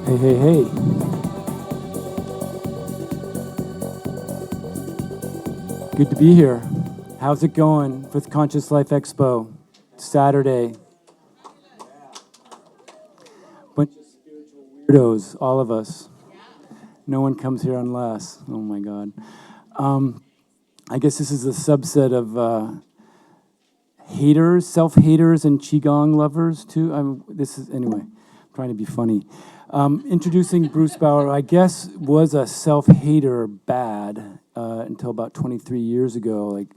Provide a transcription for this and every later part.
Hey, hey, hey. Good to be here. How's it going with Conscious Life Expo? Saturday. Bunch of spiritual weirdos, all of us. No one comes here unless. Oh my God. I guess this is a subset of haters, self-haters, and qigong lovers too. Anyway. I'm trying to be funny. Introducing Bruce Bauer, I guess, was a self-hater bad until about 23 years ago. Like,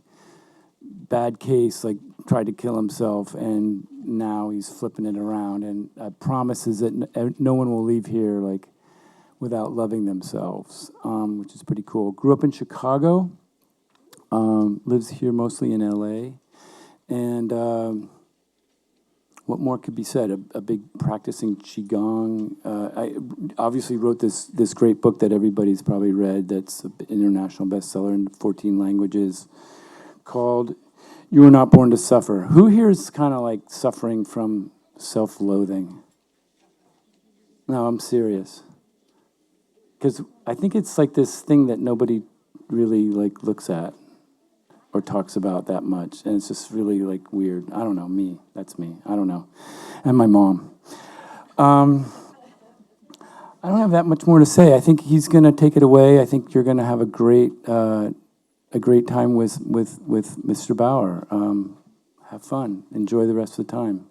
bad case, like, tried to kill himself, and now he's flipping it around. And promises that no one will leave here, like, without loving themselves, which is pretty cool. Grew up in Chicago, lives here mostly in LA, and what more could be said? A big practicing qigong. I obviously wrote this great book that everybody's probably read. That's an international bestseller in 14 languages, called "You Were Not Born to Suffer." Who here is kind of like suffering from self-loathing? No, I'm serious. Because I think it's like this thing that nobody really like looks at or talks about that much, and it's just really like weird. I don't know, me. That's me. I don't know. And my mom. I don't have that much more to say. I think he's going to take it away. I think you're going to have a great time with Mr. Bauer. Have fun. Enjoy the rest of the time.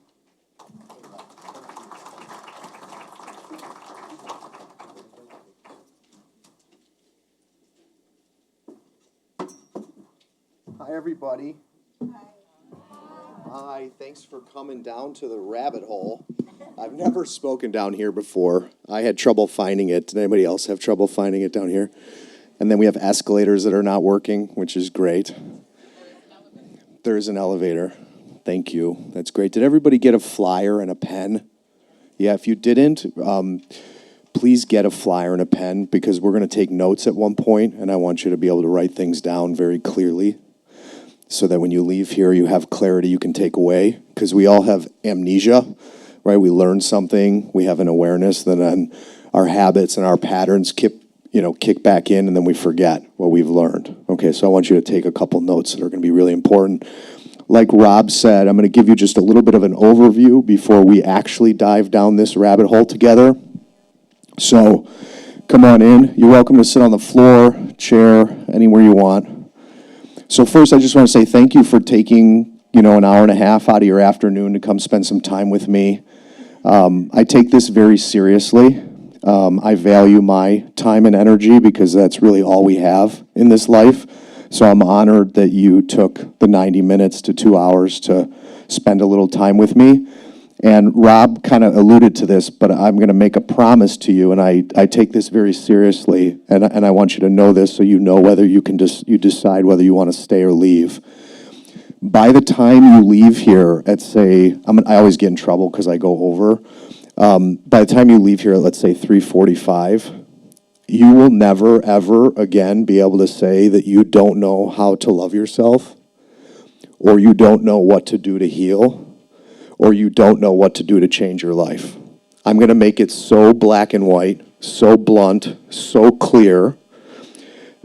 Hi, everybody. Hi, thanks for coming down to the rabbit hole. I've never spoken down here before. I had trouble finding it. Did anybody else have trouble finding it down here? And then we have escalators that are not working, which is great. There's an elevator. Thank you. That's great. Did everybody get a flyer and a pen? Yeah, if you didn't, please get a flyer and a pen, because we're going to take notes at one point, and I want you to be able to write things down very clearly, so that when you leave here, you have clarity you can take away, because we all have amnesia, right? We learn something, we have an awareness, then our habits and our patterns kick back in, and then we forget what we've learned. Okay, so I want you to take a couple notes that are going to be really important. like Rob said, I'm going to give you just a little bit of an overview before we actually dive down this rabbit hole together. So come on in. You're welcome to sit on the floor, chair, anywhere you want. So first, I just want to say thank you for taking, an hour and a half out of your afternoon to come spend some time with me. I take this very seriously. I value my time and energy because that's really all we have in this life. So I'm honored that you took the 90 minutes to 2 hours to spend a little time with me. And Rob kind of alluded to this, but I'm going to make a promise to you, and I take this very seriously, and I want you to know this so you know whether you decide whether you want to stay or leave. By the time you leave here at, say, I always get in trouble because I go over. By the time you leave here at, let's say, 3:45, you will never, ever again be able to say that you don't know how to love yourself, or you don't know what to do to heal, or you don't know what to do to change your life. I'm going to make it so black and white, so blunt, so clear.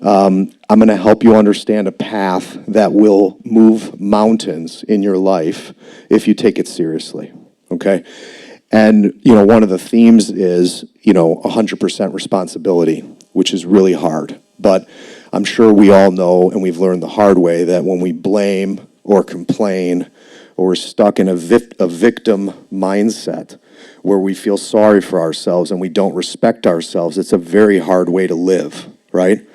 I'm going to help you understand a path that will move mountains in your life if you take it seriously, okay? And, one of the themes is, 100% responsibility, which is really hard. But I'm sure we all know, and we've learned the hard way, that when we blame or complain or we're stuck in a victim mindset where we feel sorry for ourselves and we don't respect ourselves, it's a very hard way to live, right?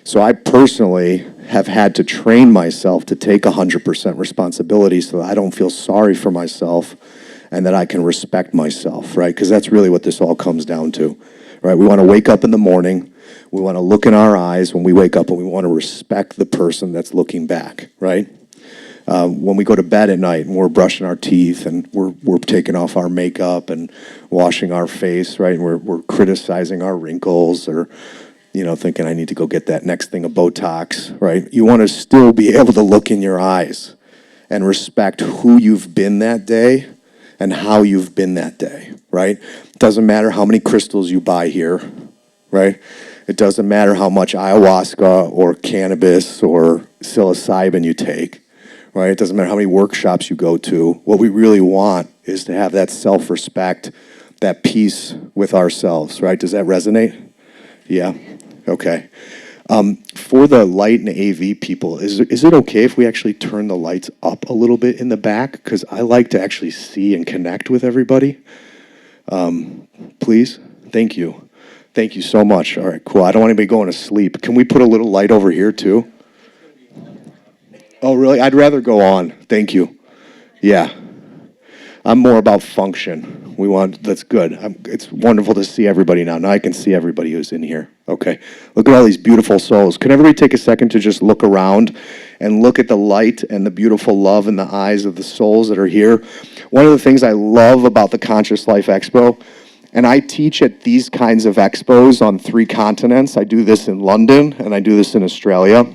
So I personally have had to train myself to take 100% responsibility so that I don't feel sorry for myself and that I can respect myself, right? Because that's really what this all comes down to, right? We want to wake up in the morning, we want to look in our eyes when we wake up, and we want to respect the person that's looking back, right? When we go to bed at night and we're brushing our teeth and we're taking off our makeup and washing our face, right? And we're criticizing our wrinkles or, thinking I need to go get that next thing of Botox, right? You want to still be able to look in your eyes and respect who you've been that day and how you've been that day, right? It doesn't matter how many crystals you buy here, right? It doesn't matter how much ayahuasca or cannabis or psilocybin you take, right? It doesn't matter how many workshops you go to. What we really want is to have that self-respect, that peace with ourselves, right? Does that resonate? Yeah? Okay. For the light and AV people, is it okay if we actually turn the lights up a little bit in the back? Because I like to actually see and connect with everybody. Please? Thank you. Thank you so much. All right, cool. I don't want anybody going to sleep. Can we put a little light over here too? Oh, really? I'd rather go on. Thank you. Yeah. I'm more about function. That's good. It's wonderful to see everybody now. Now I can see everybody who's in here. Okay. Look at all these beautiful souls. Can everybody take a second to just look around and look at the light and the beautiful love in the eyes of the souls that are here? One of the things I love about the Conscious Life Expo, and I teach at these kinds of expos on 3 continents. I do this in London and I do this in Australia.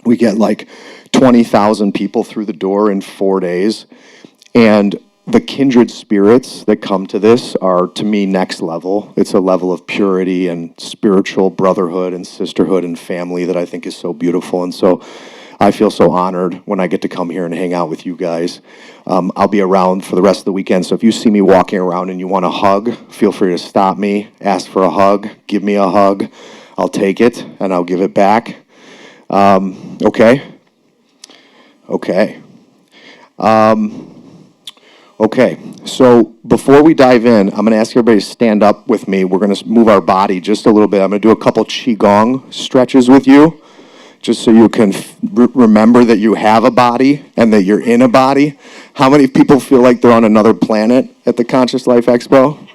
We get like 20,000 people through the door in 4 days. And the kindred spirits that come to this are, to me, next level. It's a level of purity and spiritual brotherhood and sisterhood and family that I think is so beautiful. And so I feel so honored when I get to come here and hang out with you guys. I'll be around for the rest of the weekend. So if you see me walking around and you want a hug, feel free to stop me, ask for a hug, give me a hug. I'll take it and I'll give it back. Okay? Okay. Okay, so before we dive in, I'm going to ask everybody to stand up with me. We're going to move our body just a little bit. I'm going to do a couple Qigong stretches with you, just so you can remember that you have a body and that you're in a body. How many people feel like they're on another planet at the Conscious Life Expo?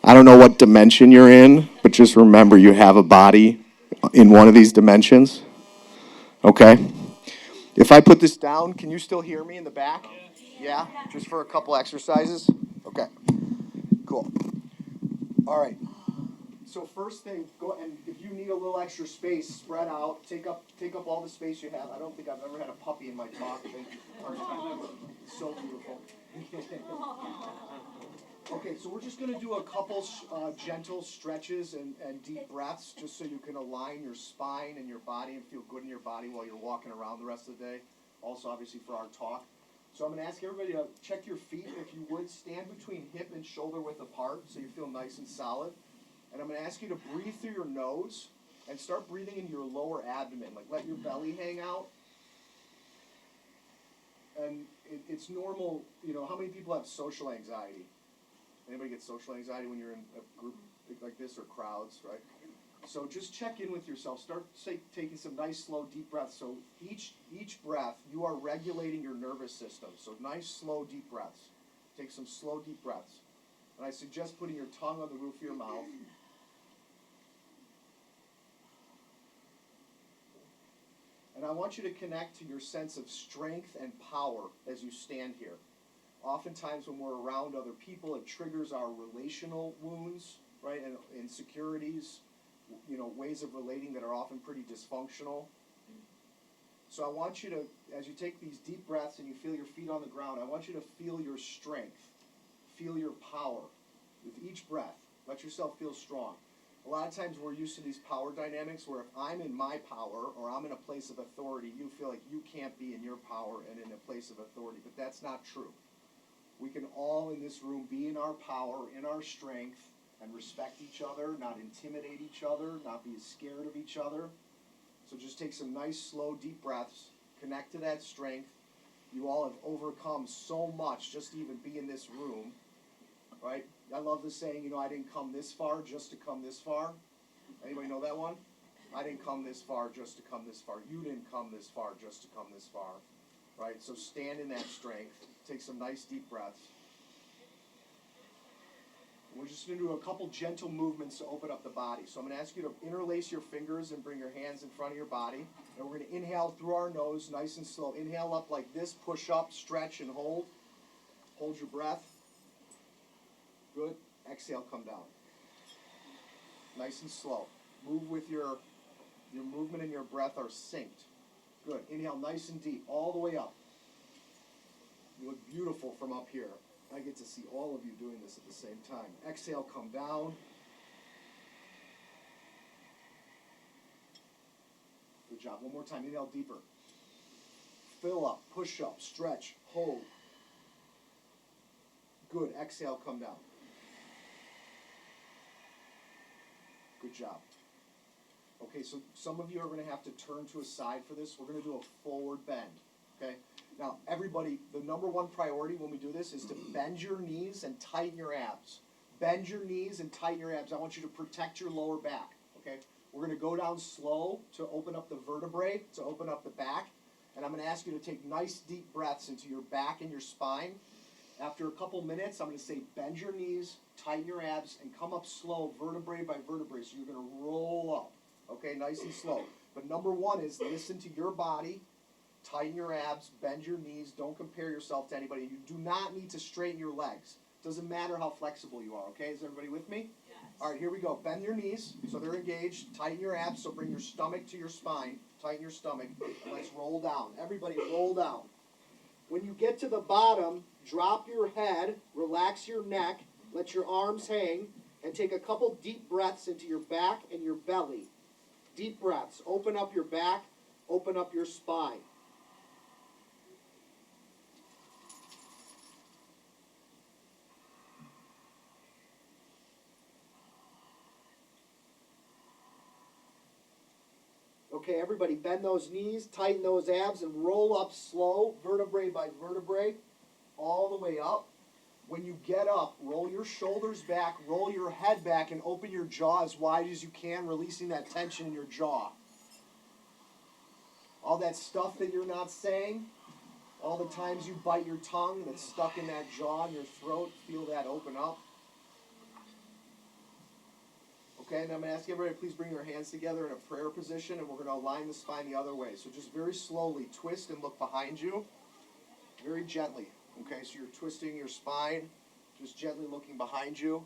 I don't know what dimension you're in, but just remember you have a body in one of these dimensions. Okay? If I put this down, can you still hear me in the back? Yeah? Just for a couple exercises? Okay. Cool. All right. So first thing, go and if you need a little extra space, spread out. Take up all the space you have. I don't think I've ever had a puppy in my talk. Thank you. So beautiful. Okay, so we're just going to do a couple gentle stretches and deep breaths just so you can align your spine and your body and feel good in your body while you're walking around the rest of the day. also obviously for our talk. So I'm gonna ask everybody to check your feet, if you would, stand between hip and shoulder width apart, so you feel nice and solid. And I'm gonna ask you to breathe through your nose, and start breathing into your lower abdomen, like let your belly hang out. And it's normal, you know, how many people have social anxiety? Anybody get social anxiety when you're in a group like this or crowds, right? So just check in with yourself. Start taking some nice, slow, deep breaths. So each breath, you are regulating your nervous system. So nice, slow, deep breaths. Take some slow, deep breaths. And I suggest putting your tongue on the roof of your mouth. And I want you to connect to your sense of strength and power as you stand here. Oftentimes when we're around other people, it triggers our relational wounds, right, and insecurities, you know, ways of relating that are often pretty dysfunctional. So I want you to, as you take these deep breaths and you feel your feet on the ground, I want you to feel your strength, feel your power with each breath. Let yourself feel strong. A lot of times we're used to these power dynamics where if I'm in my power or I'm in a place of authority, you feel like you can't be in your power and in a place of authority, but that's not true. We can all in this room be in our power, in our strength, and respect each other, not intimidate each other, not be scared of each other. So just take some nice, slow, deep breaths, connect to that strength. You all have overcome so much just to even be in this room, right? I love the saying, you know, I didn't come this far just to come this far. Anybody know that one? I didn't come this far just to come this far. You didn't come this far just to come this far, right? So stand in that strength. Take some nice deep breaths. We're just going to do a couple gentle movements to open up the body. So I'm going to ask you to interlace your fingers and bring your hands in front of your body. And we're going to inhale through our nose, nice and slow. Inhale up like this, push up, stretch, and hold. Hold your breath. Good. Exhale, come down. Nice and slow. Move with your movement and your breath are synced. Good. Inhale nice and deep, all the way up. You look beautiful from up here. I get to see all of you doing this at the same time. Exhale, come down. Good job. One more time. Inhale deeper. Fill up, push up, stretch, hold. Good. Exhale, come down. Good job. Okay, so some of you are going to have to turn to a side for this. We're going to do a forward bend. Okay? Now, everybody, the number one priority when we do this is to bend your knees and tighten your abs. Bend your knees and tighten your abs. I want you to protect your lower back. Okay? We're going to go down slow to open up the vertebrae, to open up the back. And I'm going to ask you to take nice deep breaths into your back and your spine. After a couple minutes, I'm going to say bend your knees, tighten your abs, and come up slow, vertebrae by vertebrae. So you're going to roll up. Okay, nice and slow. But number one is listen to your body, tighten your abs, bend your knees, don't compare yourself to anybody. You do not need to straighten your legs. Doesn't matter how flexible you are, okay? Is everybody with me? Yes. All right, here we go. Bend your knees so they're engaged. Tighten your abs, so bring your stomach to your spine. Tighten your stomach, and let's roll down. Everybody roll down. When you get to the bottom, drop your head, relax your neck, let your arms hang, and take a couple deep breaths into your back and your belly. Deep breaths. Open up your back, open up your spine. Okay, everybody bend those knees, tighten those abs, and roll up slow, vertebrae by vertebrae, all the way up. When you get up, roll your shoulders back, roll your head back, and open your jaw as wide as you can, releasing that tension in your jaw. All that stuff that you're not saying, all the times you bite your tongue that's stuck in that jaw and your throat, feel that open up. Okay, and I'm going to ask everybody to please bring your hands together in a prayer position, and we're going to align the spine the other way. So just very slowly twist and look behind you, very gently. Okay, so you're twisting your spine, just gently looking behind you.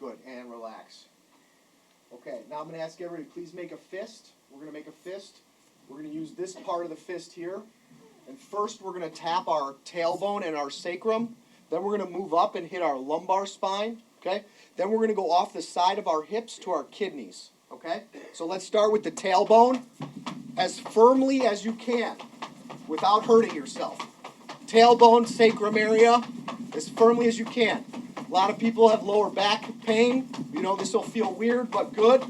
Good, and relax. Okay, now I'm going to ask everybody, please make a fist. We're going to make a fist. We're going to use this part of the fist here. And first we're going to tap our tailbone and our sacrum. Then we're going to move up and hit our lumbar spine, okay? Then we're going to go off the side of our hips to our kidneys, okay? So let's start with the tailbone as firmly as you can without hurting yourself. Tailbone, sacrum area, as firmly as you can. A lot of people have lower back pain. You know, this will feel weird, but good.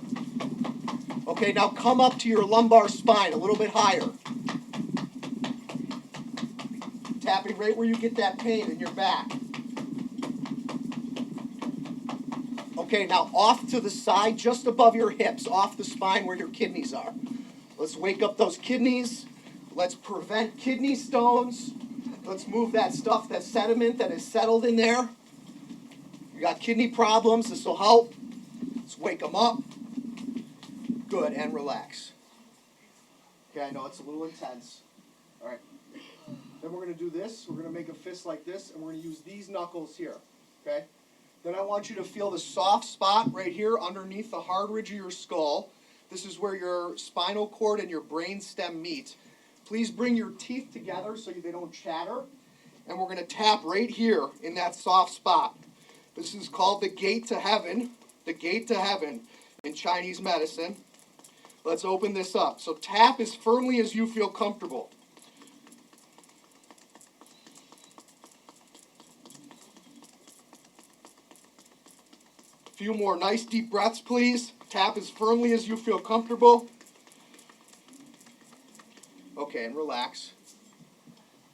Okay, now come up to your lumbar spine a little bit higher. Tapping right where you get that pain in your back. Okay, now off to the side, just above your hips, off the spine where your kidneys are. Let's wake up those kidneys. Let's prevent kidney stones. Let's move that stuff, that sediment that is settled in there. You got kidney problems, this will help. Let's wake them up. Good, and relax. Okay, I know it's a little intense. All right. Then we're going to do this. We're going to make a fist like this, and we're going to use these knuckles here. Okay? Then I want you to feel the soft spot right here underneath the hard ridge of your skull. This is where your spinal cord and your brain stem meet. Please bring your teeth together so they don't chatter. And we're going to tap right here in that soft spot. This is called the gate to heaven. The gate to heaven in Chinese medicine. Let's open this up. So tap as firmly as you feel comfortable. A few more nice deep breaths, please. Tap as firmly as you feel comfortable. Okay, and relax.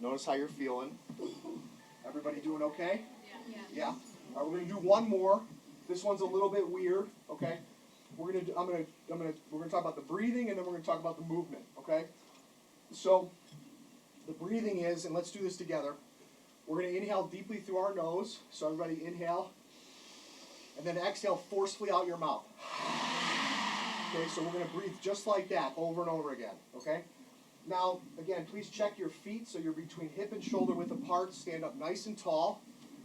Notice how you're feeling. Everybody doing okay? Yeah. All right, we're gonna do one more. This one's a little bit weird. Okay. We're gonna talk about the breathing, and then we're gonna talk about the movement. Okay. So the breathing is, and let's do this together. We're gonna inhale deeply through our nose. So everybody inhale, and then exhale forcefully out your mouth. Okay. So we're gonna breathe just like that over and over again. Okay. Now, again, please check your feet so you're between hip and shoulder width apart. Stand up nice and tall,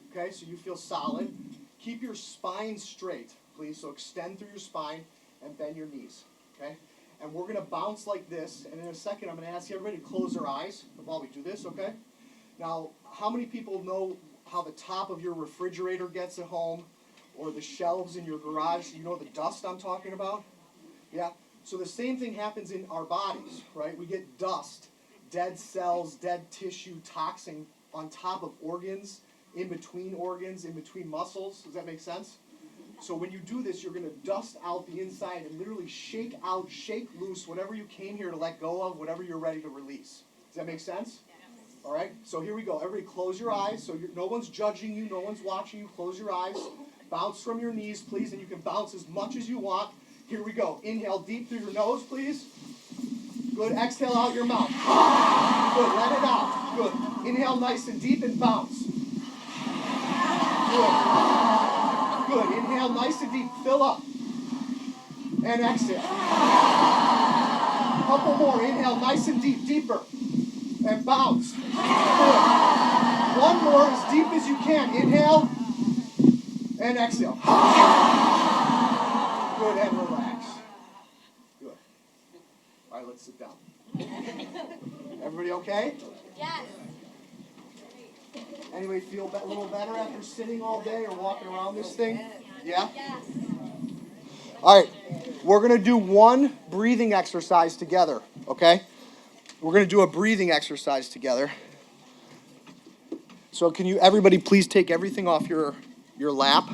okay, so you feel solid. Keep your spine straight, please, so extend through your spine and bend your knees, okay? And we're going to bounce like this, and in a second I'm going to ask everybody to close their eyes while we do this, okay? Now, how many people know how the top of your refrigerator gets at home or the shelves in your garage? You know the dust I'm talking about? Yeah? So the same thing happens in our bodies, right? We get dust, dead cells, dead tissue, toxin on top of organs, in between muscles. Does that make sense? So when you do this, you're going to dust out the inside and literally shake out, shake loose whatever you came here to let go of, whatever you're ready to release. Does that make sense? All right? So here we go. Everybody close your eyes. So no one's judging you. No one's watching you. Close your eyes. Bounce from your knees, please, and you can bounce as much as you want. Here we go. Inhale deep through your nose, please. Good. Exhale out your mouth. Good. Let it out. Good. Inhale nice and deep and bounce. Good. Good. Inhale nice and deep. Fill up. And exhale. Couple more. Inhale nice and deep. Deeper. And bounce. Good. One more as deep as you can. Inhale. And exhale. Good, and relax. Good. All right, let's sit down. Everybody okay? Yes. Anybody feel a little better after sitting all day or walking around this thing? Yeah? Yes. All right, we're going to do one breathing exercise together, okay? We're going to do a breathing exercise together. So can you, everybody please take everything off your lap?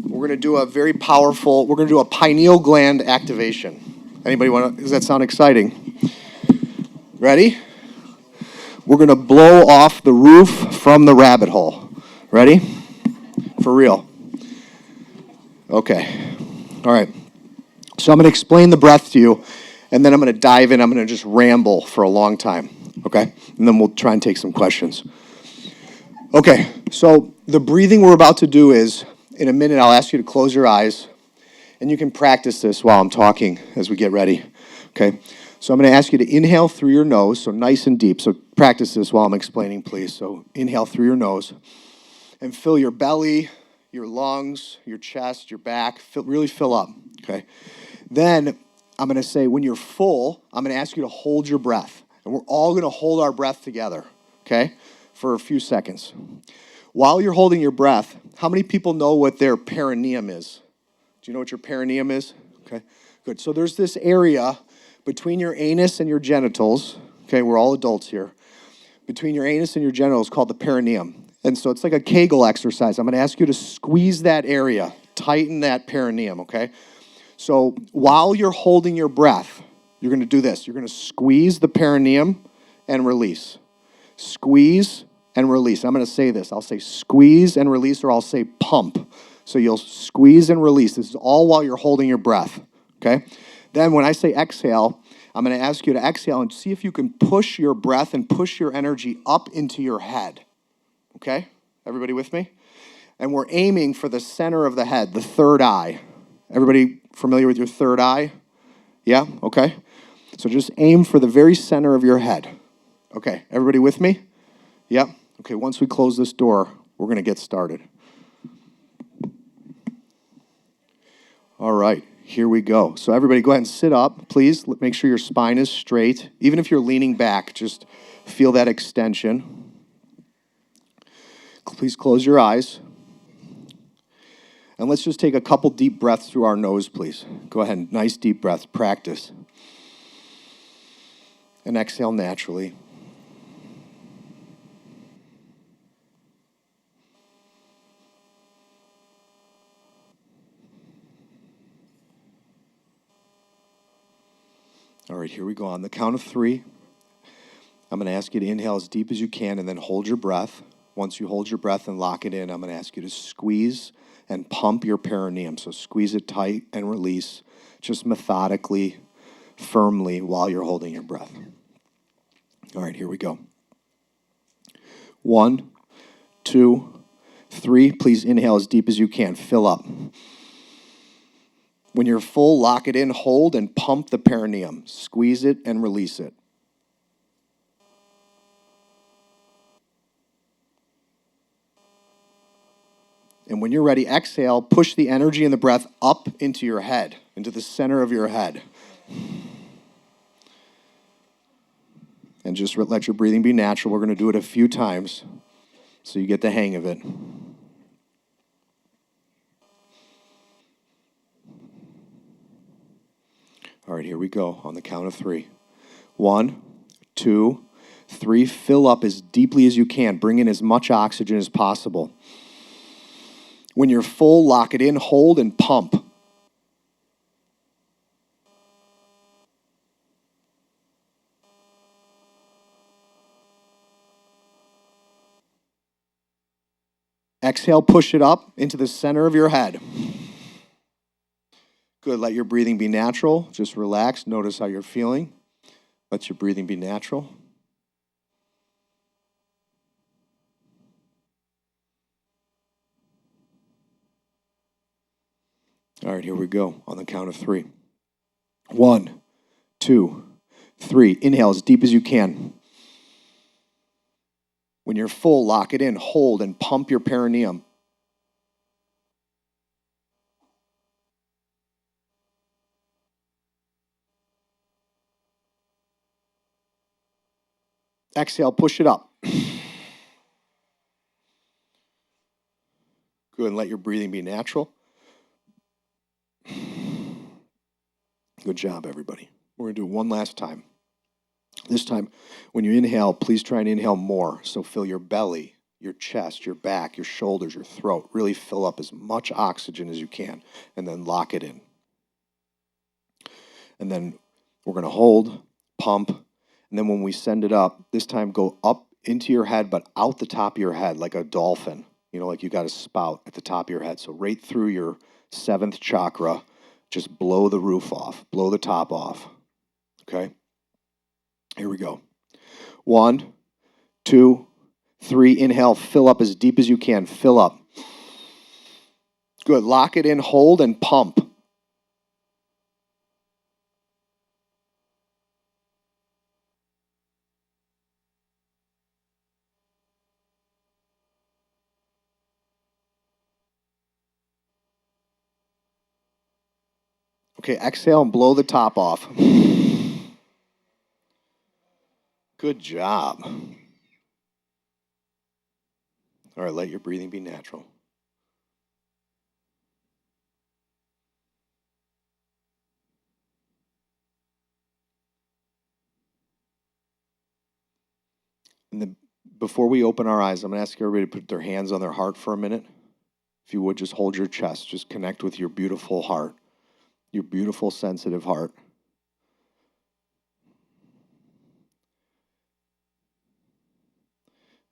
We're going to do a very powerful, we're going to do a pineal gland activation. Anybody want to, does that sound exciting? Ready? We're going to blow off the roof from the rabbit hole. Ready? For real. Okay. All right. So I'm going to explain the breath to you, and then I'm going to dive in. I'm going to just ramble for a long time. Okay? And then we'll try and take some questions. Okay. So the breathing we're about to do is, in a minute, I'll ask you to close your eyes, and you can practice this while I'm talking as we get ready, okay? So I'm going to ask you to inhale through your nose, so nice and deep. So practice this while I'm explaining, please. So inhale through your nose, and fill your belly, your lungs, your chest, your back. Really fill up, okay? Then I'm going to say when you're full, I'm going to ask you to hold your breath, and we're all going to hold our breath together, okay, for a few seconds. While you're holding your breath, how many people know what their perineum is? Do you know what your perineum is? Okay, good. So there's this area between your anus and your genitals. Okay, we're all adults here. Between your anus and your genitals called the perineum. And so it's like a Kegel exercise. I'm going to ask you to squeeze that area, tighten that perineum, okay? So while you're holding your breath, you're going to do this. You're going to squeeze the perineum and release. Squeeze and release. I'm going to say this. I'll say squeeze and release, or I'll say pump. So you'll squeeze and release. This is all while you're holding your breath, okay? Then when I say exhale, I'm going to ask you to exhale and see if you can push your breath and push your energy up into your head, okay? Everybody with me? And we're aiming for the center of the head, the third eye. Everybody familiar with your third eye? Yeah? Okay. So just aim for the very center of your head. Okay. Everybody with me? Yep. Okay. Once we close this door, we're going to get started. All right. Here we go. So everybody go ahead and sit up, please. Make sure your spine is straight. Even if you're leaning back, just feel that extension. Please close your eyes. And let's just take a couple deep breaths through our nose, please. Go ahead. Nice deep breaths. Practice. And exhale naturally. All right, here we go. On the count of 3, I'm going to ask you to inhale as deep as you can and then hold your breath. Once you hold your breath and lock it in, I'm going to ask you to squeeze and pump your perineum. So squeeze it tight and release, just methodically, firmly, while you're holding your breath. All right, here we go. 1, 2, 3. Please inhale as deep as you can. Fill up. When you're full, lock it in, hold, and pump the perineum. Squeeze it and release it. And when you're ready, exhale, push the energy and the breath up into your head, into the center of your head. And just let your breathing be natural. We're going to do it a few times so you get the hang of it. All right, here we go on the count of 3. 1, 2, 3. Fill up as deeply as you can. Bring in as much oxygen as possible. When you're full, lock it in, hold, and pump. Exhale, push it up into the center of your head. Good, let your breathing be natural. Just relax, notice how you're feeling. Let your breathing be natural. All right, here we go on the count of 3. 1, 2, 3. Inhale as deep as you can. When you're full, lock it in, hold, and pump your perineum. Exhale, push it up. Good, and let your breathing be natural. Good job, everybody. We're going to do it one last time. This time, when you inhale, please try and inhale more. So fill your belly, your chest, your back, your shoulders, your throat. Really fill up as much oxygen as you can, and then lock it in. And then we're going to hold, pump, and then when we send it up, this time go up into your head, but out the top of your head like a dolphin. You know, like you got a spout at the top of your head. So right through your 7th chakra, just blow the roof off, blow the top off. Okay? Here we go. 1, 2, 3. Inhale, fill up as deep as you can. Fill up. Good. Lock it in, hold, and pump. Okay, exhale and blow the top off. Good job. All right, let your breathing be natural. And then before we open our eyes, I'm going to ask everybody to put their hands on their heart for a minute. If you would, just hold your chest. Just connect with your beautiful heart, your beautiful, sensitive heart.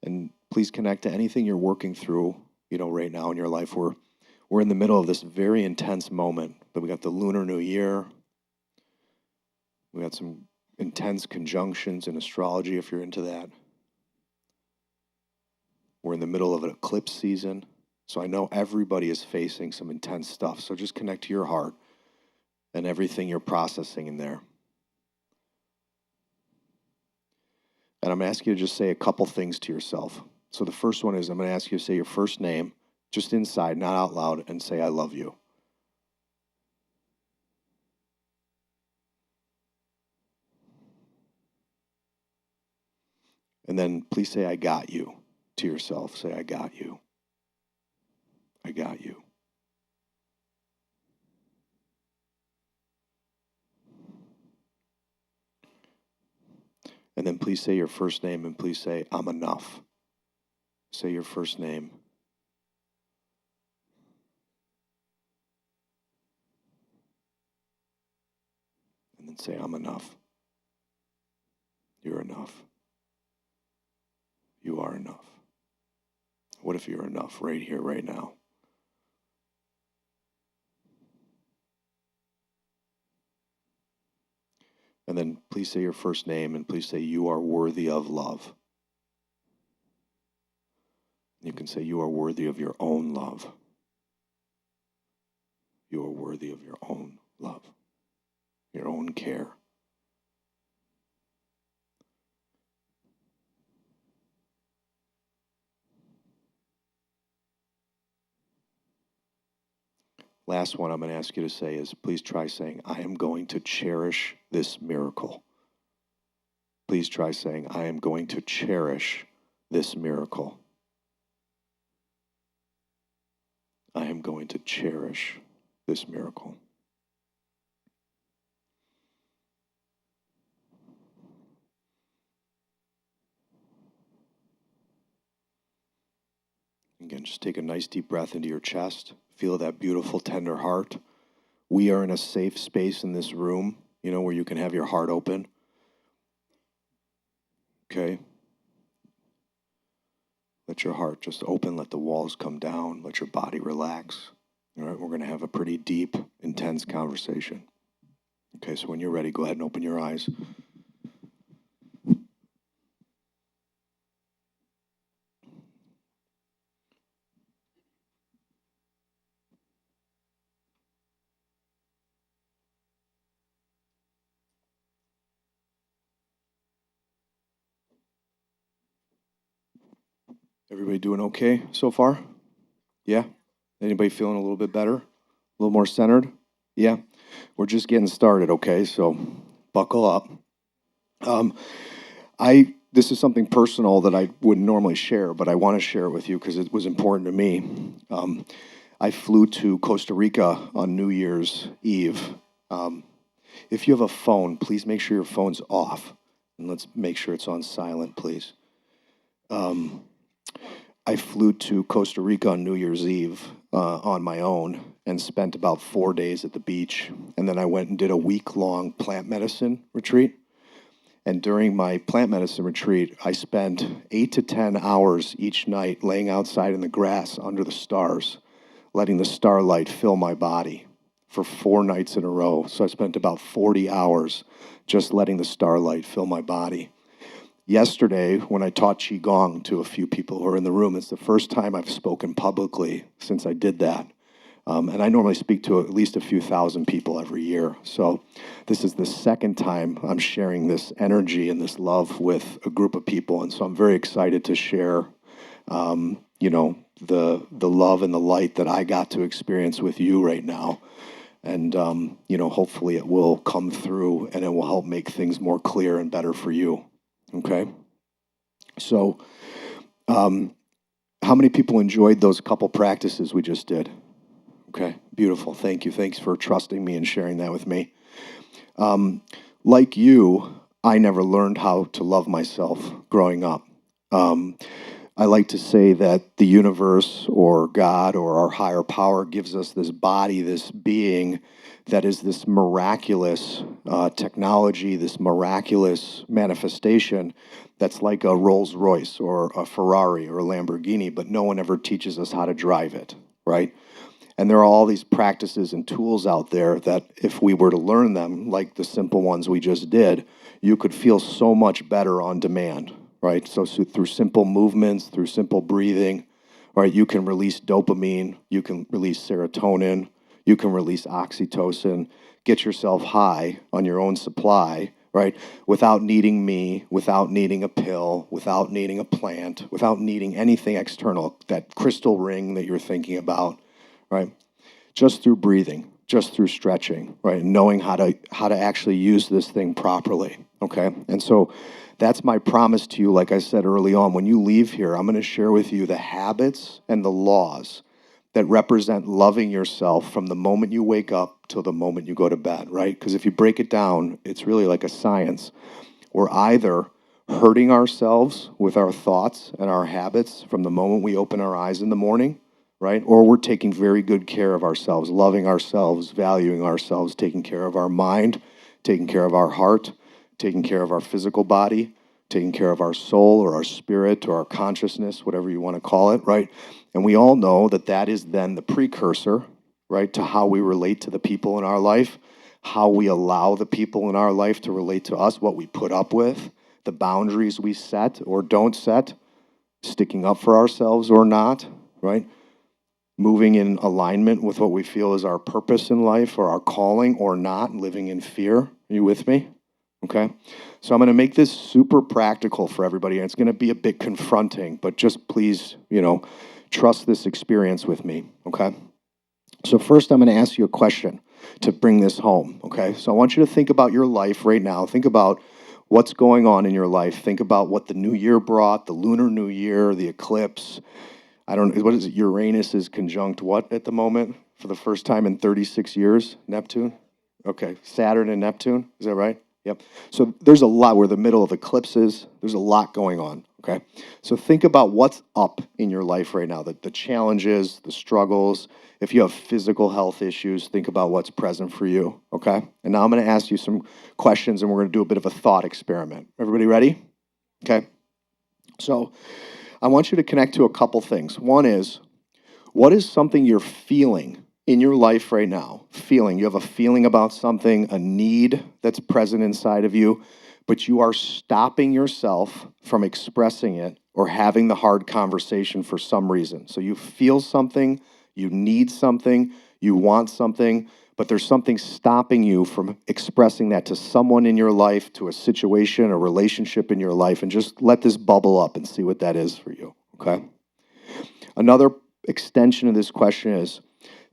And please connect to anything you're working through, right now in your life. We're in the middle of this very intense moment. But we got the Lunar New Year. We got some intense conjunctions in astrology, if you're into that. We're in the middle of an eclipse season. So I know everybody is facing some intense stuff. So just connect to your heart and everything you're processing in there. And I'm asking you to just say a couple things to yourself. So the first one is I'm going to ask you to say your first name, just inside, not out loud, and say, I love you. And then please say, I got you to yourself. Say, I got you. I got you. And then please say your first name and please say, I'm enough. Say your first name. And then say, I'm enough. You're enough. You are enough. What if you're enough right here, right now? And then please say your first name and please say, you are worthy of love. You can say, you are worthy of your own love. You are worthy of your own love, your own care. Last one I'm going to ask you to say is, please try saying, I am going to cherish this miracle. Please try saying, I am going to cherish this miracle. I am going to cherish this miracle. Again, just take a nice deep breath into your chest. Feel that beautiful, tender heart. We are in a safe space in this room, where you can have your heart open. Okay? Let your heart just open. Let the walls come down. Let your body relax. All right, we're going to have a pretty deep, intense conversation. Okay, so when you're ready, go ahead and open your eyes. Everybody doing okay so far? Yeah? Anybody feeling a little bit better? A little more centered? Yeah? We're just getting started, okay? So buckle up. This is something personal that I wouldn't normally share, but I want to share it with you because it was important to me. I flew to Costa Rica on New Year's Eve. If you have a phone, please make sure your phone's off. And let's make sure it's on silent, please. I flew to Costa Rica on New Year's Eve on my own and spent about 4 days at the beach. And then I went and did a week-long plant medicine retreat. And during my plant medicine retreat, I spent 8 to 10 hours each night laying outside in the grass under the stars, letting the starlight fill my body for 4 nights in a row. So I spent about 40 hours just letting the starlight fill my body. Yesterday, when I taught Qigong to a few people who are in the room, it's the first time I've spoken publicly since I did that. And I normally speak to at least a few thousand people every year. So this is the second time I'm sharing this energy and this love with a group of people. And so I'm very excited to share, the love and the light that I got to experience with you right now. And, hopefully it will come through and it will help make things more clear and better for you. Okay? So How many people enjoyed those couple practices we just did? Okay, beautiful. Thank you. Thanks for trusting me and sharing that with me. Like you, I never learned how to love myself growing up. I like to say that the universe or God or our higher power gives us this body, this being that is this miraculous technology, this miraculous manifestation that's like a Rolls Royce or a Ferrari or a Lamborghini, but no one ever teaches us how to drive it, right? And there are all these practices and tools out there that if we were to learn them, like the simple ones we just did, you could feel so much better on demand, right? So through simple movements, through simple breathing, right, you can release dopamine, you can release serotonin, you can release oxytocin, get yourself high on your own supply, right, without needing me, without needing a pill, without needing a plant, without needing anything external, that crystal ring that you're thinking about, right? Just through breathing, just through stretching, right? And knowing how to actually use this thing properly, okay? And so that's my promise to you, like I said early on. When you leave here, I'm going to share with you the habits and the laws that represent loving yourself from the moment you wake up till the moment you go to bed, right? Because if you break it down, it's really like a science. We're either hurting ourselves with our thoughts and our habits from the moment we open our eyes in the morning, right? Or we're taking very good care of ourselves, loving ourselves, valuing ourselves, taking care of our mind, taking care of our heart, taking care of our physical body, taking care of our soul or our spirit or our consciousness, whatever you want to call it, right? And we all know that that is then the precursor, right, to how we relate to the people in our life, how we allow the people in our life to relate to us, what we put up with, the boundaries we set or don't set, sticking up for ourselves or not, right? Moving in alignment with what we feel is our purpose in life or our calling or not, living in fear. Are you with me? Okay. So I'm going to make this super practical for everybody. And it's going to be a bit confronting, but just please, trust this experience with me. Okay. So first I'm going to ask you a question to bring this home. Okay. So I want you to think about your life right now. Think about what's going on in your life. Think about what the new year brought, the lunar new year, the eclipse. I don't know, what is it? Uranus is conjunct what at the moment for the first time in 36 years? Neptune? Okay, Saturn and Neptune, is that right? Yep. So there's a lot, we're in the middle of eclipses, there's a lot going on, okay? So think about what's up in your life right now, the challenges, the struggles. If you have physical health issues, think about what's present for you, okay? And now I'm gonna ask you some questions and we're gonna do a bit of a thought experiment. Everybody ready? Okay. So I want you to connect to a couple things. One is, what is something you're feeling in your life right now? Feeling. You have a feeling about something, a need that's present inside of you, but you are stopping yourself from expressing it or having the hard conversation for some reason. So you feel something, you need something, you want something, but there's something stopping you from expressing that to someone in your life, to a situation, a relationship in your life, and just let this bubble up and see what that is for you, okay? Another extension of this question is,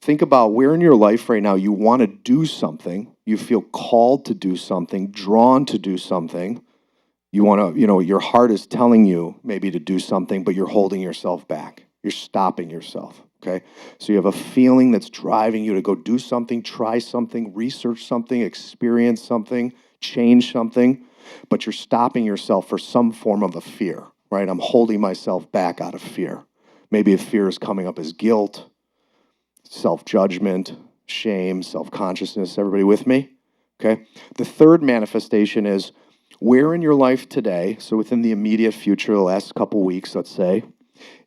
think about where in your life right now you want to do something, you feel called to do something, drawn to do something, you want to, your heart is telling you maybe to do something, but you're holding yourself back, you're stopping yourself. Okay, so you have a feeling that's driving you to go do something, try something, research something, experience something, change something, but you're stopping yourself for some form of a fear, right? I'm holding myself back out of fear. Maybe a fear is coming up as guilt, self-judgment, shame, self-consciousness. Everybody with me? Okay. The third manifestation is where in your life today, so within the immediate future, the last couple weeks, let's say,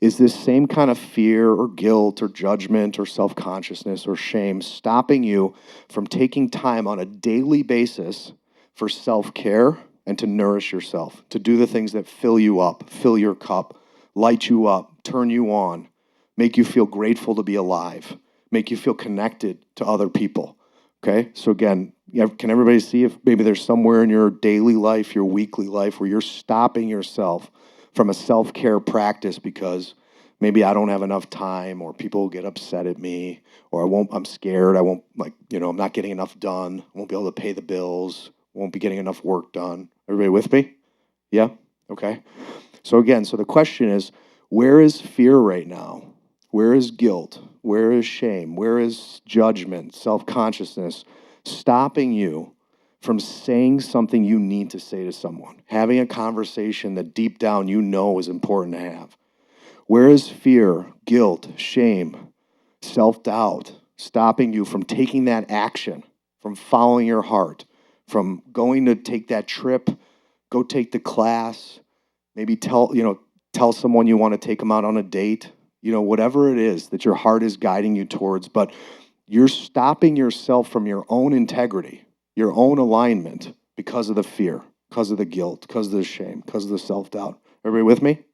is this same kind of fear or guilt or judgment or self-consciousness or shame stopping you from taking time on a daily basis for self-care and to nourish yourself, to do the things that fill you up, fill your cup, light you up, turn you on, make you feel grateful to be alive, make you feel connected to other people, okay? So again, can everybody see if maybe there's somewhere in your daily life, your weekly life, where you're stopping yourself from a self-care practice because maybe I don't have enough time, or people will get upset at me, or I'm scared, I'm not getting enough done, I won't be able to pay the bills, won't be getting enough work done. Everybody with me? Yeah? Okay. So again, the question is, Where is fear right now? Where is guilt? Where is shame? Where is judgment, self-consciousness stopping you from saying something you need to say to someone, having a conversation that deep down you know is important to have? Where is fear, guilt, shame, self-doubt stopping you from taking that action, from following your heart, from going to take that trip, go take the class, maybe tell someone you want to take them out on a date, whatever it is that your heart is guiding you towards, but you're stopping yourself from your own integrity, your own alignment because of the fear, because of the guilt, because of the shame, because of the self-doubt. Everybody with me?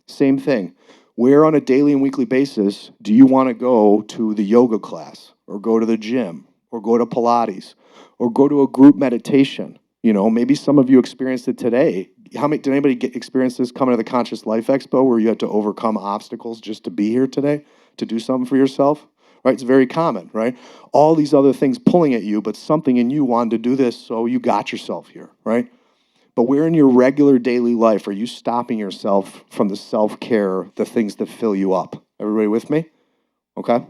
Same thing. Where on a daily and weekly basis do you want to go to the yoga class or go to the gym or go to Pilates or go to a group meditation? Maybe some of you experienced it today. Did anybody experience this coming to the Conscious Life Expo where you had to overcome obstacles just to be here today, to do something for yourself? Right? It's very common, right? All these other things pulling at you, but something in you wanted to do this, so you got yourself here, right? But where in your regular daily life are you stopping yourself from the self-care, the things that fill you up? Everybody with me? Okay?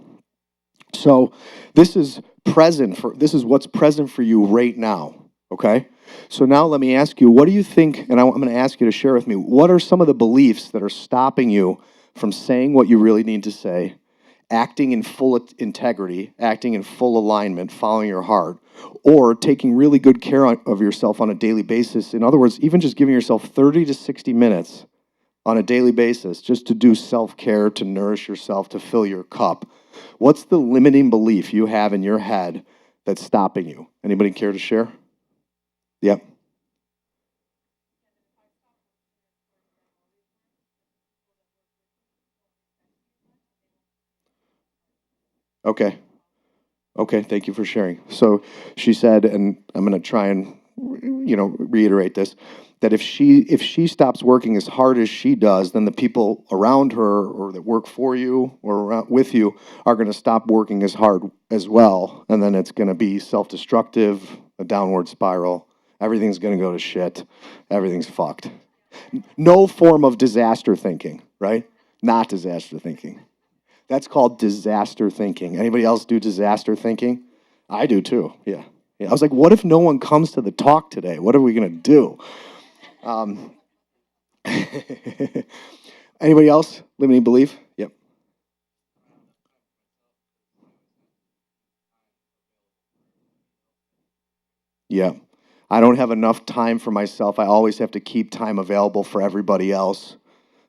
So this is what's present for you right now, okay? So now let me ask you, what do you think, and I'm going to ask you to share with me, what are some of the beliefs that are stopping you from saying what you really need to say, acting in full integrity, acting in full alignment, following your heart, or taking really good care of yourself on a daily basis? In other words, even just giving yourself 30 to 60 minutes on a daily basis just to do self-care, to nourish yourself, to fill your cup. What's the limiting belief you have in your head that's stopping you? Anybody care to share? Yep. Okay. Okay, thank you for sharing. So she said, and I'm going to try and reiterate this, that if she stops working as hard as she does, then the people around her or that work for you or with you are going to stop working as hard as well, and then it's going to be self-destructive, a downward spiral. Everything's going to go to shit. Everything's fucked. No form of disaster thinking, right? Not disaster thinking. That's called disaster thinking. Anybody else do disaster thinking? I do too, yeah. I was like, what if no one comes to the talk today? What are we going to do? Anybody else? Limiting belief? Yep. Yeah. I don't have enough time for myself. I always have to keep time available for everybody else.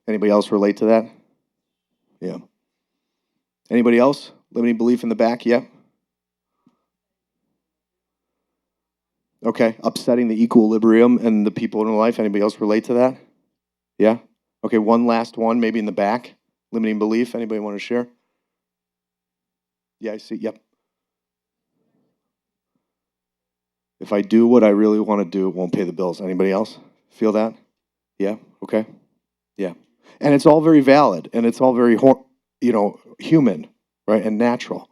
Anybody else relate to that? Yeah. Anybody else? Limiting belief in the back? Yep. Okay. Upsetting the equilibrium and the people in life. Anybody else relate to that? Yeah? Okay, one last one, maybe in the back. Limiting belief. Anybody want to share? Yeah, I see. Yep. If I do what I really want to do, it won't pay the bills. Anybody else feel that? Yeah? Okay. Yeah. And it's all very valid, and it's all very, human, right, and natural.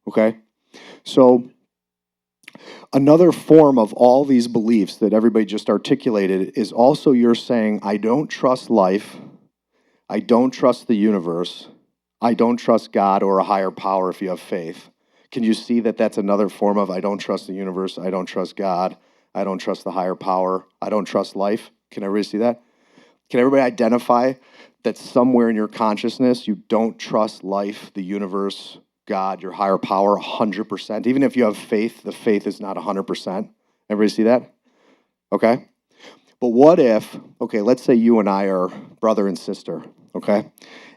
Okay? So another form of all these beliefs that everybody just articulated is also you're saying, I don't trust life, I don't trust the universe, I don't trust God or a higher power if you have faith. Can you see that that's another form of I don't trust the universe, I don't trust God, I don't trust the higher power, I don't trust life? Can everybody see that? Can everybody identify that somewhere in your consciousness you don't trust life, the universe, God, your higher power 100%? Even if you have faith, the faith is not 100%. Everybody see that? Okay. But what if, okay, let's say you and I are brother and sister, okay?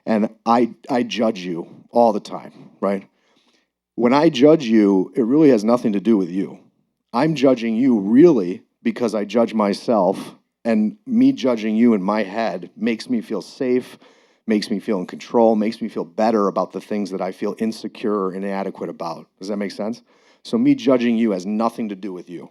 And I judge you all the time, right? When I judge you, it really has nothing to do with you. I'm judging you really because I judge myself, and me judging you in my head makes me feel safe, makes me feel in control, makes me feel better about the things that I feel insecure or inadequate about. Does that make sense? So me judging you has nothing to do with you.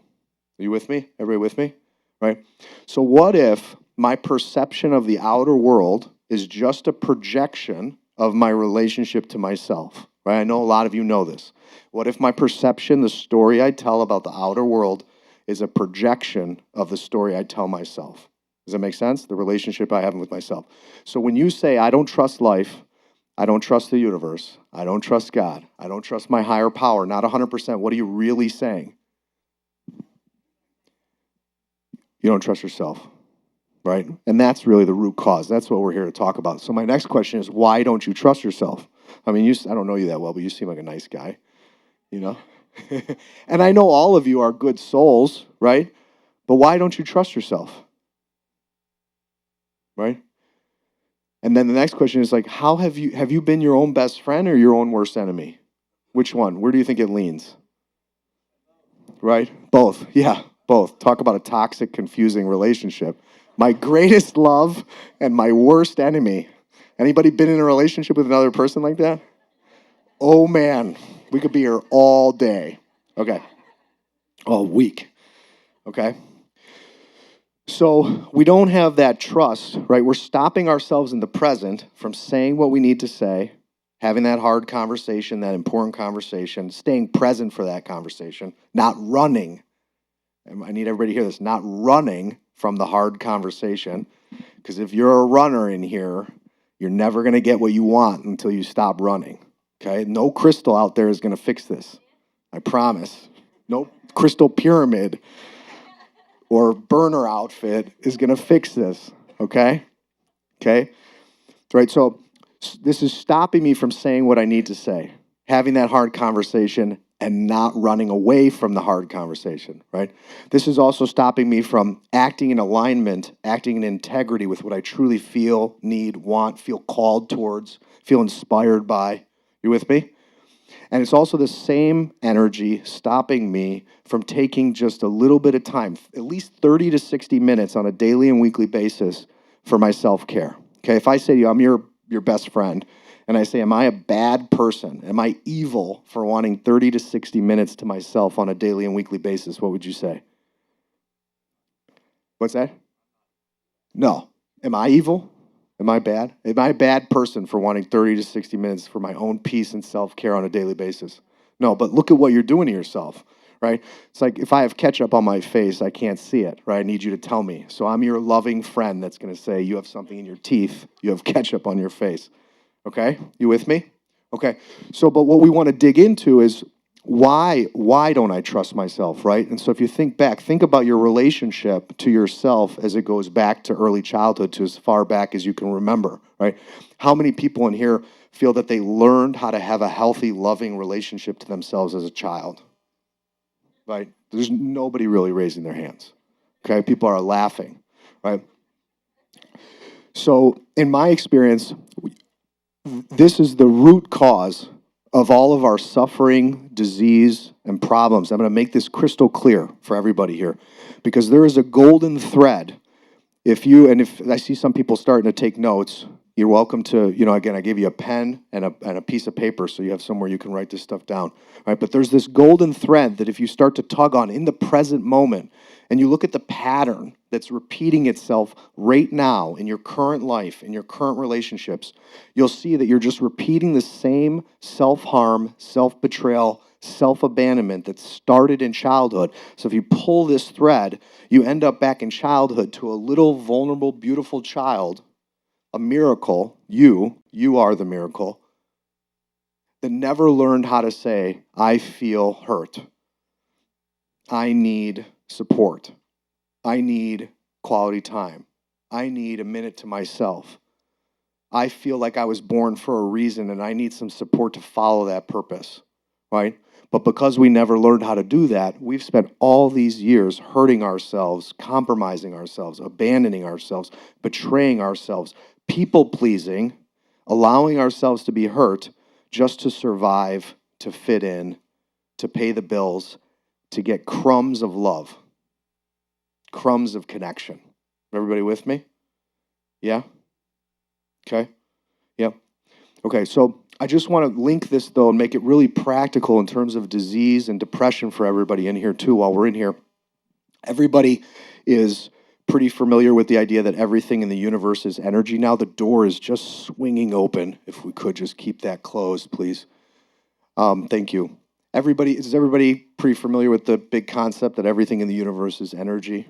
Are you with me? Everybody with me? Right? So what if my perception of the outer world is just a projection of my relationship to myself? Right? I know a lot of you know this. What if my perception, the story I tell about the outer world, is a projection of the story I tell myself? Does that make sense? The relationship I have with myself. So when you say, I don't trust life, I don't trust the universe, I don't trust God, I don't trust my higher power, not 100%, what are you really saying? You don't trust yourself, right? And that's really the root cause. That's what we're here to talk about. So my next question is, why don't you trust yourself? I mean, I don't know you that well, but you seem like a nice guy, you know? And I know all of you are good souls, right? But why don't you trust yourself? Right? And then the next question is like, how have you been your own best friend or your own worst enemy? Which one? Where do you think it leans? Right? Both. Yeah, both. Talk about a toxic, confusing relationship. My greatest love and my worst enemy. Anybody been in a relationship with another person like that? Oh man, we could be here all day. Okay. All week. Okay. So we don't have that trust, right? We're stopping ourselves in the present from saying what we need to say, having that hard conversation, that important conversation, staying present for that conversation, not running. And I need everybody to hear this, not running from the hard conversation. Because if you're a runner in here, you're never going to get what you want until you stop running. Okay? No crystal out there is going to fix this. I promise. No crystal pyramid or burner outfit is going to fix this, okay? Okay? Right, so this is stopping me from saying what I need to say, having that hard conversation and not running away from the hard conversation, right? This is also stopping me from acting in alignment, acting in integrity with what I truly feel, need, want, feel called towards, feel inspired by. You with me? And it's also the same energy stopping me from taking just a little bit of time, at least 30 to 60 minutes on a daily and weekly basis for my self-care. Okay, if I say to you, I'm your best friend, and I say, am I a bad person? Am I evil for wanting 30 to 60 minutes to myself on a daily and weekly basis? What would you say? What's that? No. Am I evil? Am I bad? Am I a bad person for wanting 30 to 60 minutes for my own peace and self-care on a daily basis? No, but look at what you're doing to yourself, right? It's like if I have ketchup on my face, I can't see it, right? I need you to tell me. So I'm your loving friend that's going to say, you have something in your teeth, you have ketchup on your face, okay? You with me? Okay, so but what we want to dig into is why don't I trust myself, right? And so if you think back, think about your relationship to yourself as it goes back to early childhood, to as far back as you can remember, right? How many people in here feel that they learned how to have a healthy, loving relationship to themselves as a child, right? There's nobody really raising their hands, okay? People are laughing, right? So in my experience, this is the root cause of all of our suffering, disease, and problems. I'm going to make this crystal clear for everybody here, because there is a golden thread. If I see some people starting to take notes, you're welcome to, again, I gave you a pen and a piece of paper so you have somewhere you can write this stuff down. Right? But there's this golden thread that if you start to tug on in the present moment, and you look at the pattern that's repeating itself right now in your current life, in your current relationships, you'll see that you're just repeating the same self-harm, self-betrayal, self-abandonment that started in childhood. So if you pull this thread, you end up back in childhood to a little vulnerable, beautiful child, a miracle. You are the miracle, that never learned how to say, I feel hurt. I need support. I need quality time. I need a minute to myself. I feel like I was born for a reason and I need some support to follow that purpose, right? But because we never learned how to do that, we've spent all these years hurting ourselves, compromising ourselves, abandoning ourselves, betraying ourselves, people-pleasing, allowing ourselves to be hurt just to survive, to fit in, to pay the bills, to get crumbs of love, crumbs of connection. Everybody with me? Yeah? Okay? Yeah. Okay, so I just want to link this, though, and make it really practical in terms of disease and depression for everybody in here, too, while we're in here. Everybody is pretty familiar with the idea that everything in the universe is energy now. The door is just swinging open. If we could just keep that closed, please. Thank you. Is everybody pretty familiar with the big concept that everything in the universe is energy?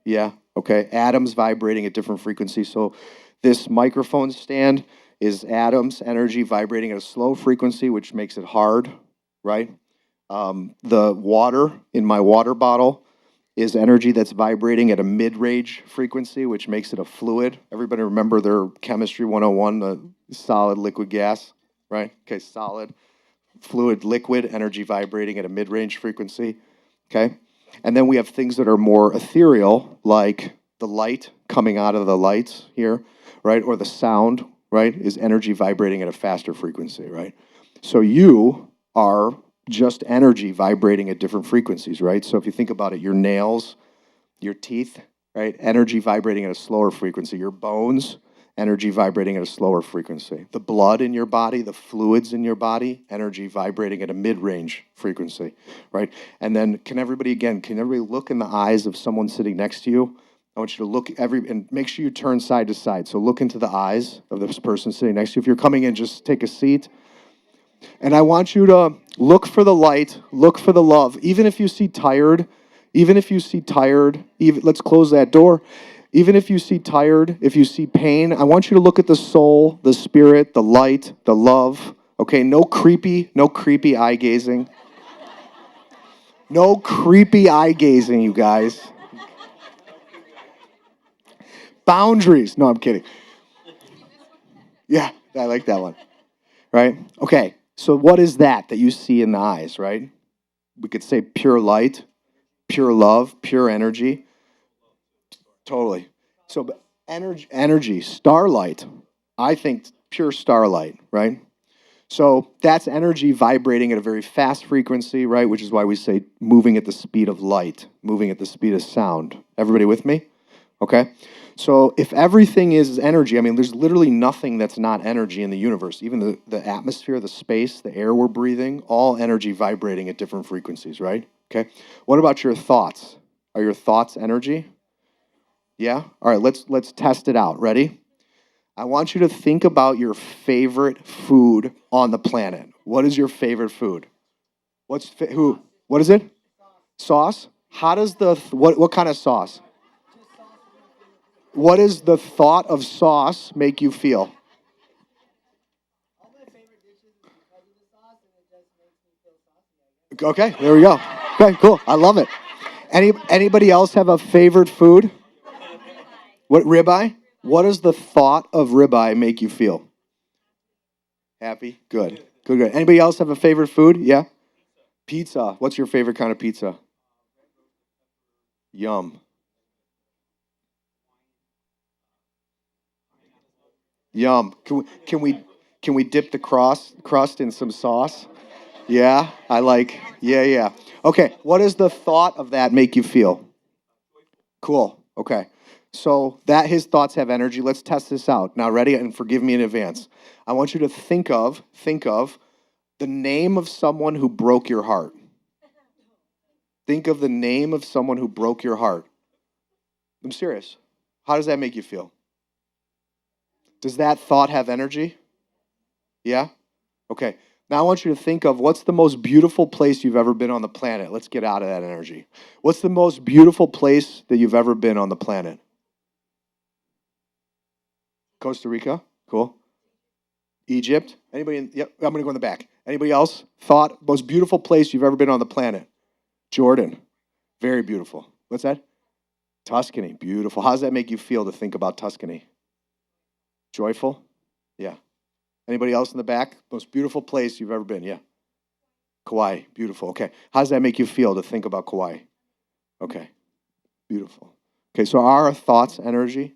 Yeah? Okay, atoms vibrating at different frequencies. So this microphone stand is atoms, energy vibrating at a slow frequency, which makes it hard, right? The water in my water bottle is energy that's vibrating at a mid-range frequency, which makes it a fluid. Everybody remember their chemistry 101, the solid, liquid, gas, right? Okay, solid, fluid, liquid, energy vibrating at a mid-range frequency, okay? And then we have things that are more ethereal, like the light coming out of the lights here, right? Or the sound, right, is energy vibrating at a faster frequency, right? So you are just energy vibrating at different frequencies, right? So if you think about it, your nails, your teeth, right? Energy vibrating at a slower frequency. Your bones, energy vibrating at a slower frequency. The blood in your body, the fluids in your body, energy vibrating at a mid-range frequency, right? And then can everybody look in the eyes of someone sitting next to you? I want you to look and make sure you turn side to side. So look into the eyes of this person sitting next to you. If you're coming in, just take a seat. And I want you to look for the light, look for the love. Even if you see tired, let's close that door. Even if you see tired, if you see pain, I want you to look at the soul, the spirit, the light, the love. Okay, no creepy eye gazing. No creepy eye gazing, you guys. Boundaries. No, I'm kidding. Yeah, I like that one. Right? Okay, so what is that you see in the eyes, right? We could say pure light, pure love, pure energy. Totally. So energy, starlight. I think pure starlight, right? So that's energy vibrating at a very fast frequency, right? Which is why we say moving at the speed of light, moving at the speed of sound. Everybody with me? Okay. So if everything is energy, I mean, there's literally nothing that's not energy in the universe. Even the atmosphere, the space, the air we're breathing, all energy vibrating at different frequencies, right? Okay. What about your thoughts? Are your thoughts energy? Yeah? All right, let's test it out. Ready? I want you to think about your favorite food on the planet. What is your favorite food? What is it? Sauce? How does what kind of sauce? What does the thought of sauce make you feel? Okay, there we go. Okay, cool. I love it. Anybody else have a favorite food? What, ribeye? What does the thought of ribeye make you feel? Happy? Good. Good. Anybody else have a favorite food? Yeah? Pizza. What's your favorite kind of pizza? Yum. Yum. Can we dip the crust in some sauce? Yeah, yeah. Okay, what does the thought of that make you feel? Cool. Okay. So that his thoughts have energy. Let's test this out. Now ready? And forgive me in advance. I want you to think of the name of someone who broke your heart. Think of the name of someone who broke your heart. I'm serious. How does that make you feel? Does that thought have energy? Yeah? Okay. Now I want you to think of what's the most beautiful place you've ever been on the planet. Let's get out of that energy. What's the most beautiful place that you've ever been on the planet? Costa Rica? Cool. Egypt? Anybody? Yep, I'm going to go in the back. Anybody else? Thought, most beautiful place you've ever been on the planet? Jordan. Very beautiful. What's that? Tuscany. Beautiful. How does that make you feel to think about Tuscany? Joyful? Yeah. Anybody else in the back? Most beautiful place you've ever been? Yeah. Kauai. Beautiful. Okay. How does that make you feel to think about Kauai? Okay. Beautiful. Okay, so are our thoughts energy?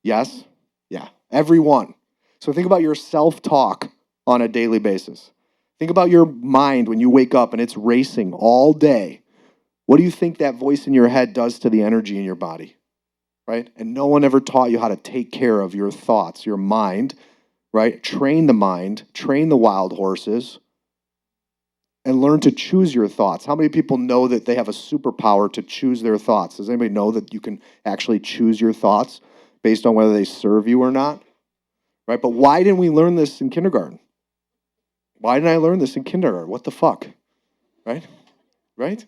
Yes? Yeah. Everyone. So think about your self-talk on a daily basis. Think about your mind when you wake up and it's racing all day. What do you think that voice in your head does to the energy in your body? Right? And no one ever taught you how to take care of your thoughts, your mind, right? Train the mind, train the wild horses, and learn to choose your thoughts. How many people know that they have a superpower to choose their thoughts? Does anybody know that you can actually choose your thoughts based on whether they serve you or not? Right? But why didn't we learn this in kindergarten? Why didn't I learn this in kindergarten? What the fuck? Right? Right?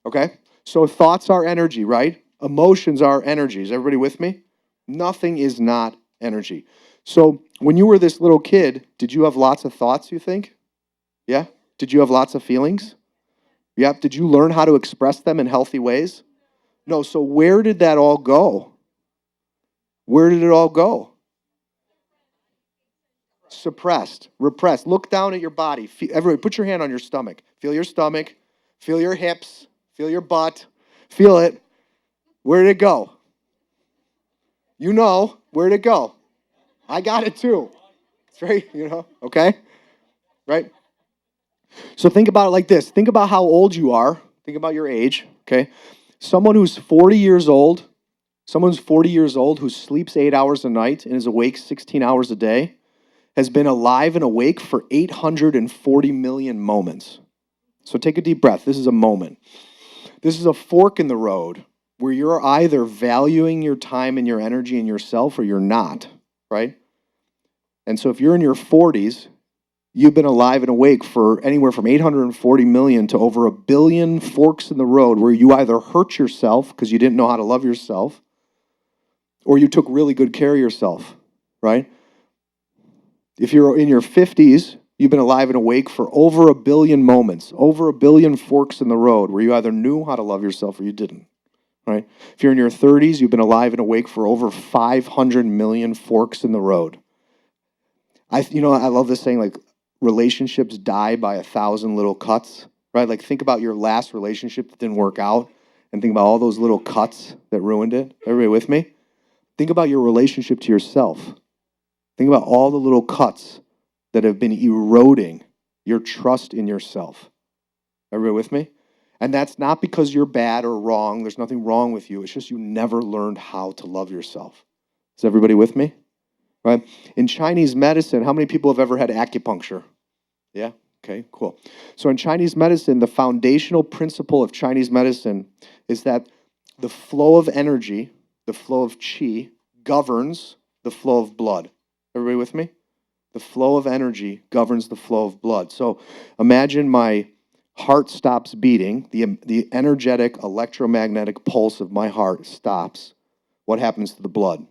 Okay? So thoughts are energy, right? Emotions are energy. Is everybody with me? Nothing is not energy. So when you were this little kid, did you have lots of thoughts, you think? Yeah? Did you have lots of feelings? Yeah. Did you learn how to express them in healthy ways? No. So where did that all go? Where did it all go? Suppressed, repressed. Look down at your body. Everybody, put your hand on your stomach. Feel your stomach. Feel your hips. Feel your butt. Feel it. Where did it go? You know, where did it go? I got it too. It's very, okay? Right? So think about it like this. Think about how old you are. Think about your age, okay? Someone who's 40 years old, who sleeps 8 hours a night and is awake 16 hours a day, has been alive and awake for 840 million moments. So take a deep breath. This is a moment. This is a fork in the road where you're either valuing your time and your energy and yourself or you're not, right? And so if you're in your 40s, you've been alive and awake for anywhere from 840 million to over 1 billion forks in the road where you either hurt yourself because you didn't know how to love yourself or you took really good care of yourself, right? If you're in your 50s, you've been alive and awake for over 1 billion moments, over 1 billion forks in the road where you either knew how to love yourself or you didn't, right? If you're in your 30s, you've been alive and awake for over 500 million forks in the road. I love this saying, like, relationships die by 1,000 little cuts, right? Like, think about your last relationship that didn't work out and think about all those little cuts that ruined it. Everybody with me? Think about your relationship to yourself. Think about all the little cuts that have been eroding your trust in yourself. Everybody with me? And that's not because you're bad or wrong. There's nothing wrong with you. It's just you never learned how to love yourself. Is everybody with me? Right? In Chinese medicine, how many people have ever had acupuncture? Yeah? Okay, cool. So in Chinese medicine, the foundational principle of Chinese medicine is that the flow of energy, the flow of qi, governs the flow of blood. Everybody with me? The flow of energy governs the flow of blood. So imagine my heart stops beating, the energetic electromagnetic pulse of my heart stops. What happens to the blood?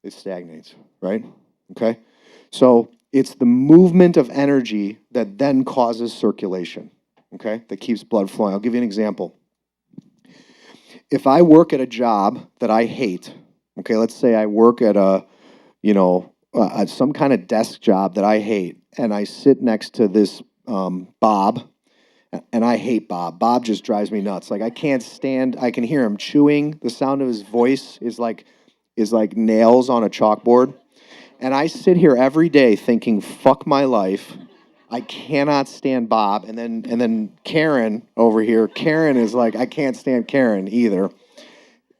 It stagnates, right? Okay? So it's the movement of energy that then causes circulation, okay? That keeps blood flowing. I'll give you an example. If I work at a job that I hate, okay, let's say I work at some kind of desk job that I hate, and I sit next to this Bob, and I hate Bob. Bob just drives me nuts. Like, I can hear him chewing. The sound of his voice is like nails on a chalkboard. And I sit here every day thinking, fuck my life. I cannot stand Bob. And then Karen over here, Karen is like, I can't stand Karen either.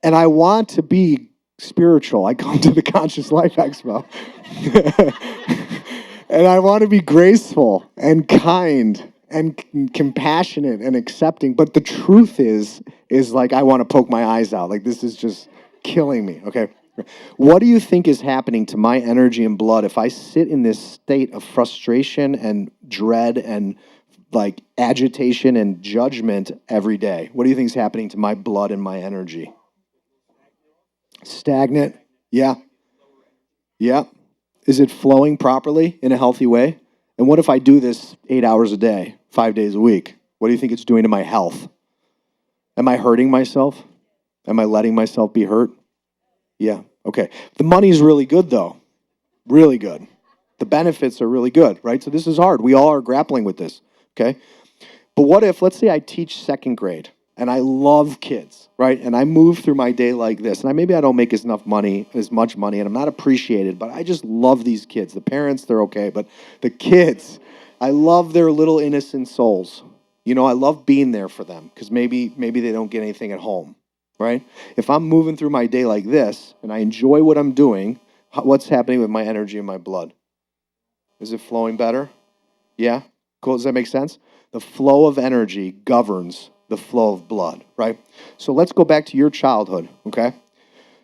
And I want to be spiritual. I come to the Conscious Life Expo. And I want to be graceful and kind and compassionate and accepting. But the truth is like, I want to poke my eyes out. Like, this is just killing me, okay? What do you think is happening to my energy and blood if I sit in this state of frustration and dread and like agitation and judgment every day? What do you think is happening to my blood and my energy? Stagnant? Yeah. Yeah. Is it flowing properly in a healthy way? And what if I do this 8 hours a day, 5 days a week? What do you think it's doing to my health? Am I hurting myself? Am I letting myself be hurt? Yeah, okay. The money's really good, though. Really good. The benefits are really good, right? So this is hard. We all are grappling with this, okay? But what if, let's say I teach second grade, and I love kids, right? And I move through my day like this, and maybe I don't make as much money, and I'm not appreciated, but I just love these kids. The parents, they're okay, but the kids, I love their little innocent souls. I love being there for them, because maybe they don't get anything at home. Right? If I'm moving through my day like this and I enjoy what I'm doing, what's happening with my energy and my blood? Is it flowing better? Yeah? Cool. Does that make sense? The flow of energy governs the flow of blood, right? So let's go back to your childhood, okay?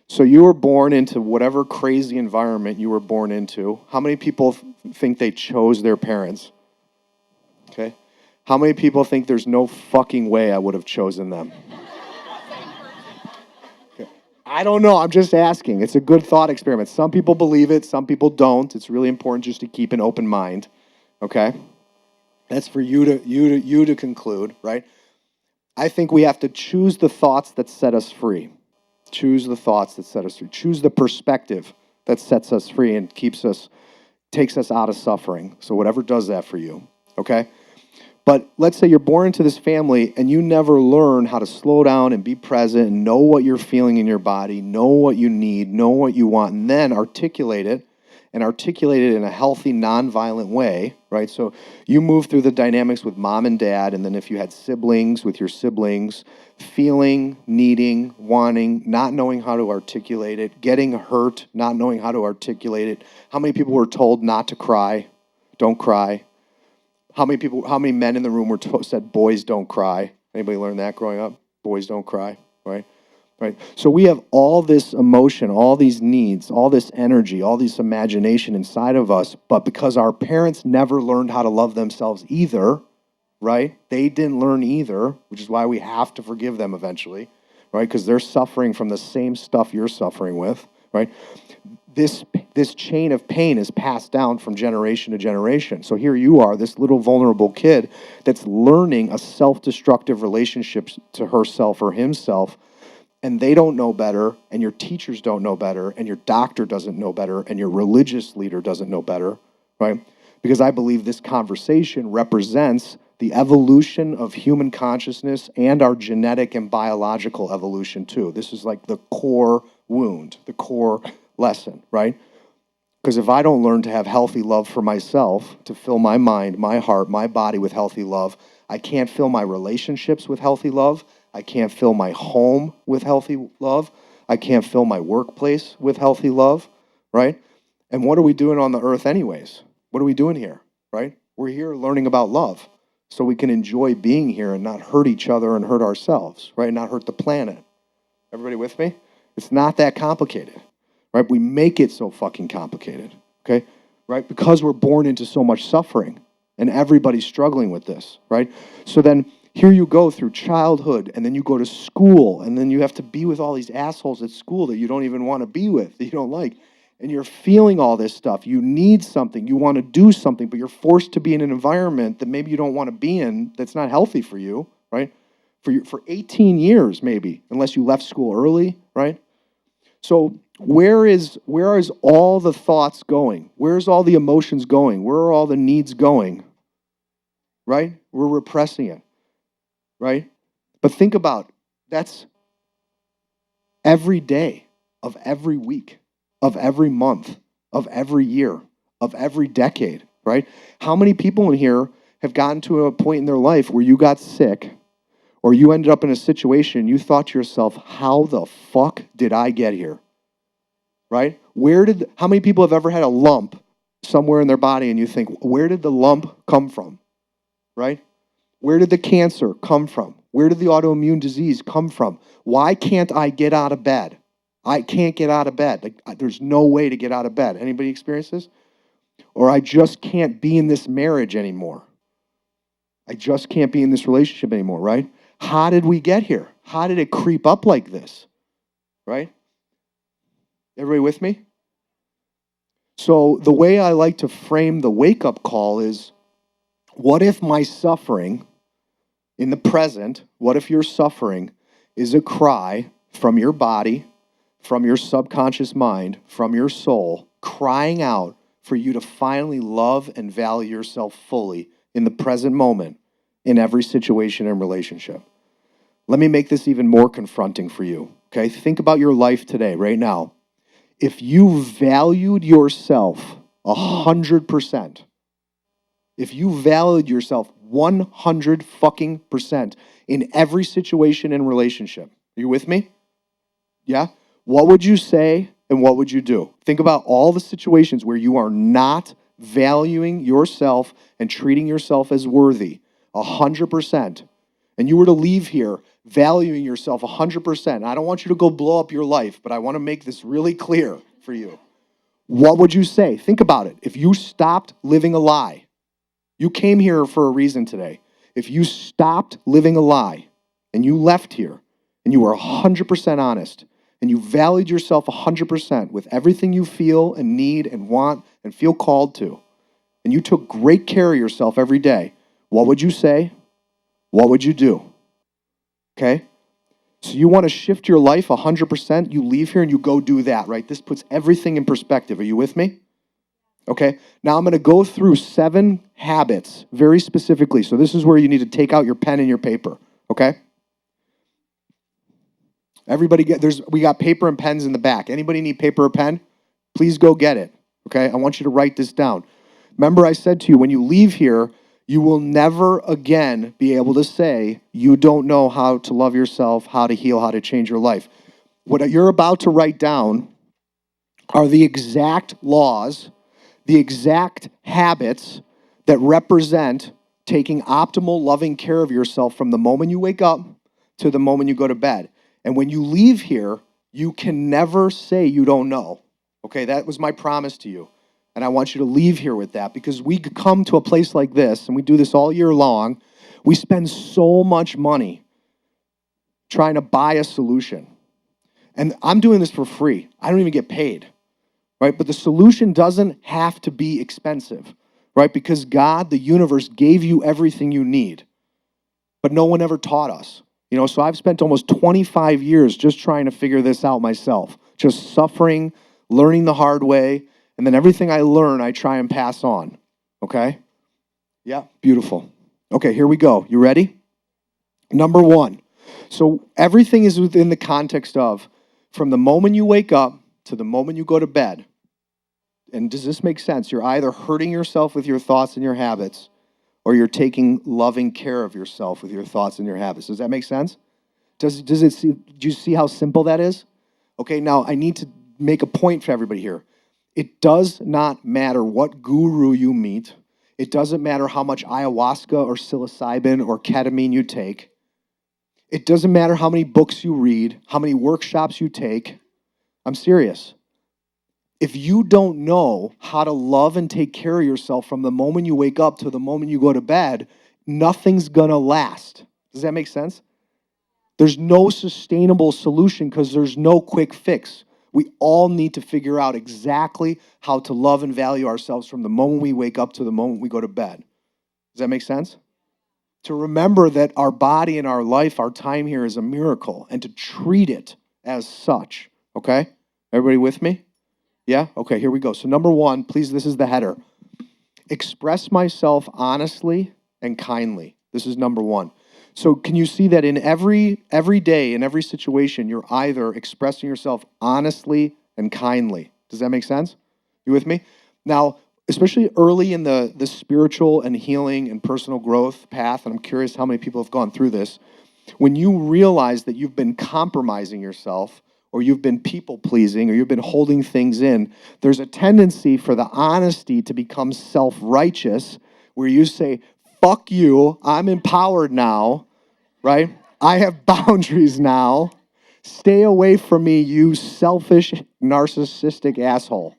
So you were born into whatever crazy environment you were born into. How many people think they chose their parents? Okay? How many people think there's no fucking way I would have chosen them? I don't know. I'm just asking. It's a good thought experiment. Some people believe it, some people don't. It's really important just to keep an open mind. Okay? That's for you to conclude, right? I think we have to choose the thoughts that set us free. Choose the thoughts that set us free. Choose the perspective that sets us free and takes us out of suffering. So whatever does that for you, okay? But let's say you're born into this family and you never learn how to slow down and be present and know what you're feeling in your body, know what you need, know what you want, and then articulate it in a healthy, nonviolent way, right? So you move through the dynamics with mom and dad, and then if you had siblings, with your siblings, feeling, needing, wanting, not knowing how to articulate it, getting hurt, not knowing how to articulate it. How many people were told not to cry? Don't cry. How many men in the room said, boys don't cry? Anybody learn that growing up? Boys don't cry, right? Right. So we have all this emotion, all these needs, all this energy, all this imagination inside of us, but because our parents never learned how to love themselves either, right? They didn't learn either, which is why we have to forgive them eventually, right? Because they're suffering from the same stuff you're suffering with, right? This chain of pain is passed down from generation to generation. So here you are, this little vulnerable kid that's learning a self-destructive relationship to herself or himself, and they don't know better, and your teachers don't know better, and your doctor doesn't know better, and your religious leader doesn't know better, right? Because I believe this conversation represents the evolution of human consciousness and our genetic and biological evolution too. This is like the core wound, the core lesson, right? Because if I don't learn to have healthy love for myself, to fill my mind, my heart, my body with healthy love, I can't fill my relationships with healthy love. I can't fill my home with healthy love. I can't fill my workplace with healthy love, right? And what are we doing on the earth anyways? What are we doing here, right? We're here learning about love so we can enjoy being here and not hurt each other and hurt ourselves, right? Not hurt the planet. Everybody with me? It's not that complicated, right? We make it so fucking complicated, okay? Right? Because we're born into so much suffering and everybody's struggling with this, right? So then here you go through childhood, and then you go to school, and then you have to be with all these assholes at school that you don't even want to be with, that you don't like. And you're feeling all this stuff. You need something. You want to do something, but you're forced to be in an environment that maybe you don't want to be in, that's not healthy for you, right? For 18 years, maybe, unless you left school early, right? So where is all the thoughts going? Where's all the emotions going? Where are all the needs going? Right? We're repressing it. Right? But think about, that's every day of every week, of every month, of every year, of every decade, right? How many people in here have gotten to a point in their life where you got sick or you ended up in a situation you thought to yourself, how the fuck did I get here? Right? How many people have ever had a lump somewhere in their body and you think, where did the lump come from? Right? Where did the cancer come from? Where did the autoimmune disease come from? Why can't I get out of bed? I can't get out of bed. Like, there's no way to get out of bed. Anybody experience this? Or I just can't be in this marriage anymore. I just can't be in this relationship anymore, right? How did we get here? How did it creep up like this? Right? Everybody with me? So the way I like to frame the wake-up call is, what if my suffering in the present, what if your suffering is a cry from your body, from your subconscious mind, from your soul, crying out for you to finally love and value yourself fully in the present moment in every situation and relationship? Let me make this even more confronting for you, okay? Think about your life today, right now. If you valued yourself 100%, if you valued yourself 100 fucking percent in every situation and relationship, are you with me? Yeah? What would you say and what would you do? Think about all the situations where you are not valuing yourself and treating yourself as worthy 100%. And you were to leave here valuing yourself 100%. I don't want you to go blow up your life, but I want to make this really clear for you. What would you say? Think about it. If you stopped living a lie, you came here for a reason today. If you stopped living a lie and you left here and you were 100% honest and you valued yourself 100% with everything you feel and need and want and feel called to, and you took great care of yourself every day, what would you say? What would you do? Okay? So you want to shift your life 100%, you leave here and you go do that, right? This puts everything in perspective. Are you with me? Okay? Now I'm going to go through 7 habits very specifically. So this is where you need to take out your pen and your paper, okay? Everybody we got paper and pens in the back. Anybody need paper or pen? Please go get it, okay? I want you to write this down. Remember I said to you, when you leave here, you will never again be able to say you don't know how to love yourself, how to heal, how to change your life. What you're about to write down are the exact laws, the exact habits that represent taking optimal loving care of yourself from the moment you wake up to the moment you go to bed. And when you leave here, you can never say you don't know. Okay, that was my promise to you. And I want you to leave here with that, because we come to a place like this, and we do this all year long. We spend so much money trying to buy a solution. And I'm doing this for free. I don't even get paid, right? But the solution doesn't have to be expensive, right? Because God, the universe, gave you everything you need. But no one ever taught us. So I've spent almost 25 years just trying to figure this out myself, just suffering, learning the hard way. And then everything I learn, I try and pass on, okay? Yeah, beautiful. Okay, here we go. You ready? Number 1. So everything is within the context of from the moment you wake up to the moment you go to bed. And does this make sense? You're either hurting yourself with your thoughts and your habits, or you're taking loving care of yourself with your thoughts and your habits. Does that make sense? Do you see how simple that is? Okay, now I need to make a point for everybody here. It does not matter what guru you meet. It doesn't matter how much ayahuasca or psilocybin or ketamine you take. It doesn't matter how many books you read, how many workshops you take. I'm serious. If you don't know how to love and take care of yourself from the moment you wake up to the moment you go to bed, nothing's gonna last. Does that make sense? There's no sustainable solution because there's no quick fix. We all need to figure out exactly how to love and value ourselves from the moment we wake up to the moment we go to bed. Does that make sense? To remember that our body and our life, our time here is a miracle, and to treat it as such, okay? Everybody with me? Yeah? Okay, here we go. So number 1, please, this is the header. Express myself honestly and kindly. This is number 1. So can you see that in every day, in every situation, you're either expressing yourself honestly and kindly. Does that make sense? You with me? Now, especially early in the spiritual and healing and personal growth path, and I'm curious how many people have gone through this, when you realize that you've been compromising yourself, or you've been people-pleasing, or you've been holding things in, there's a tendency for the honesty to become self-righteous, where you say, fuck you, I'm empowered now, right? I have boundaries now. Stay away from me, you selfish, narcissistic asshole.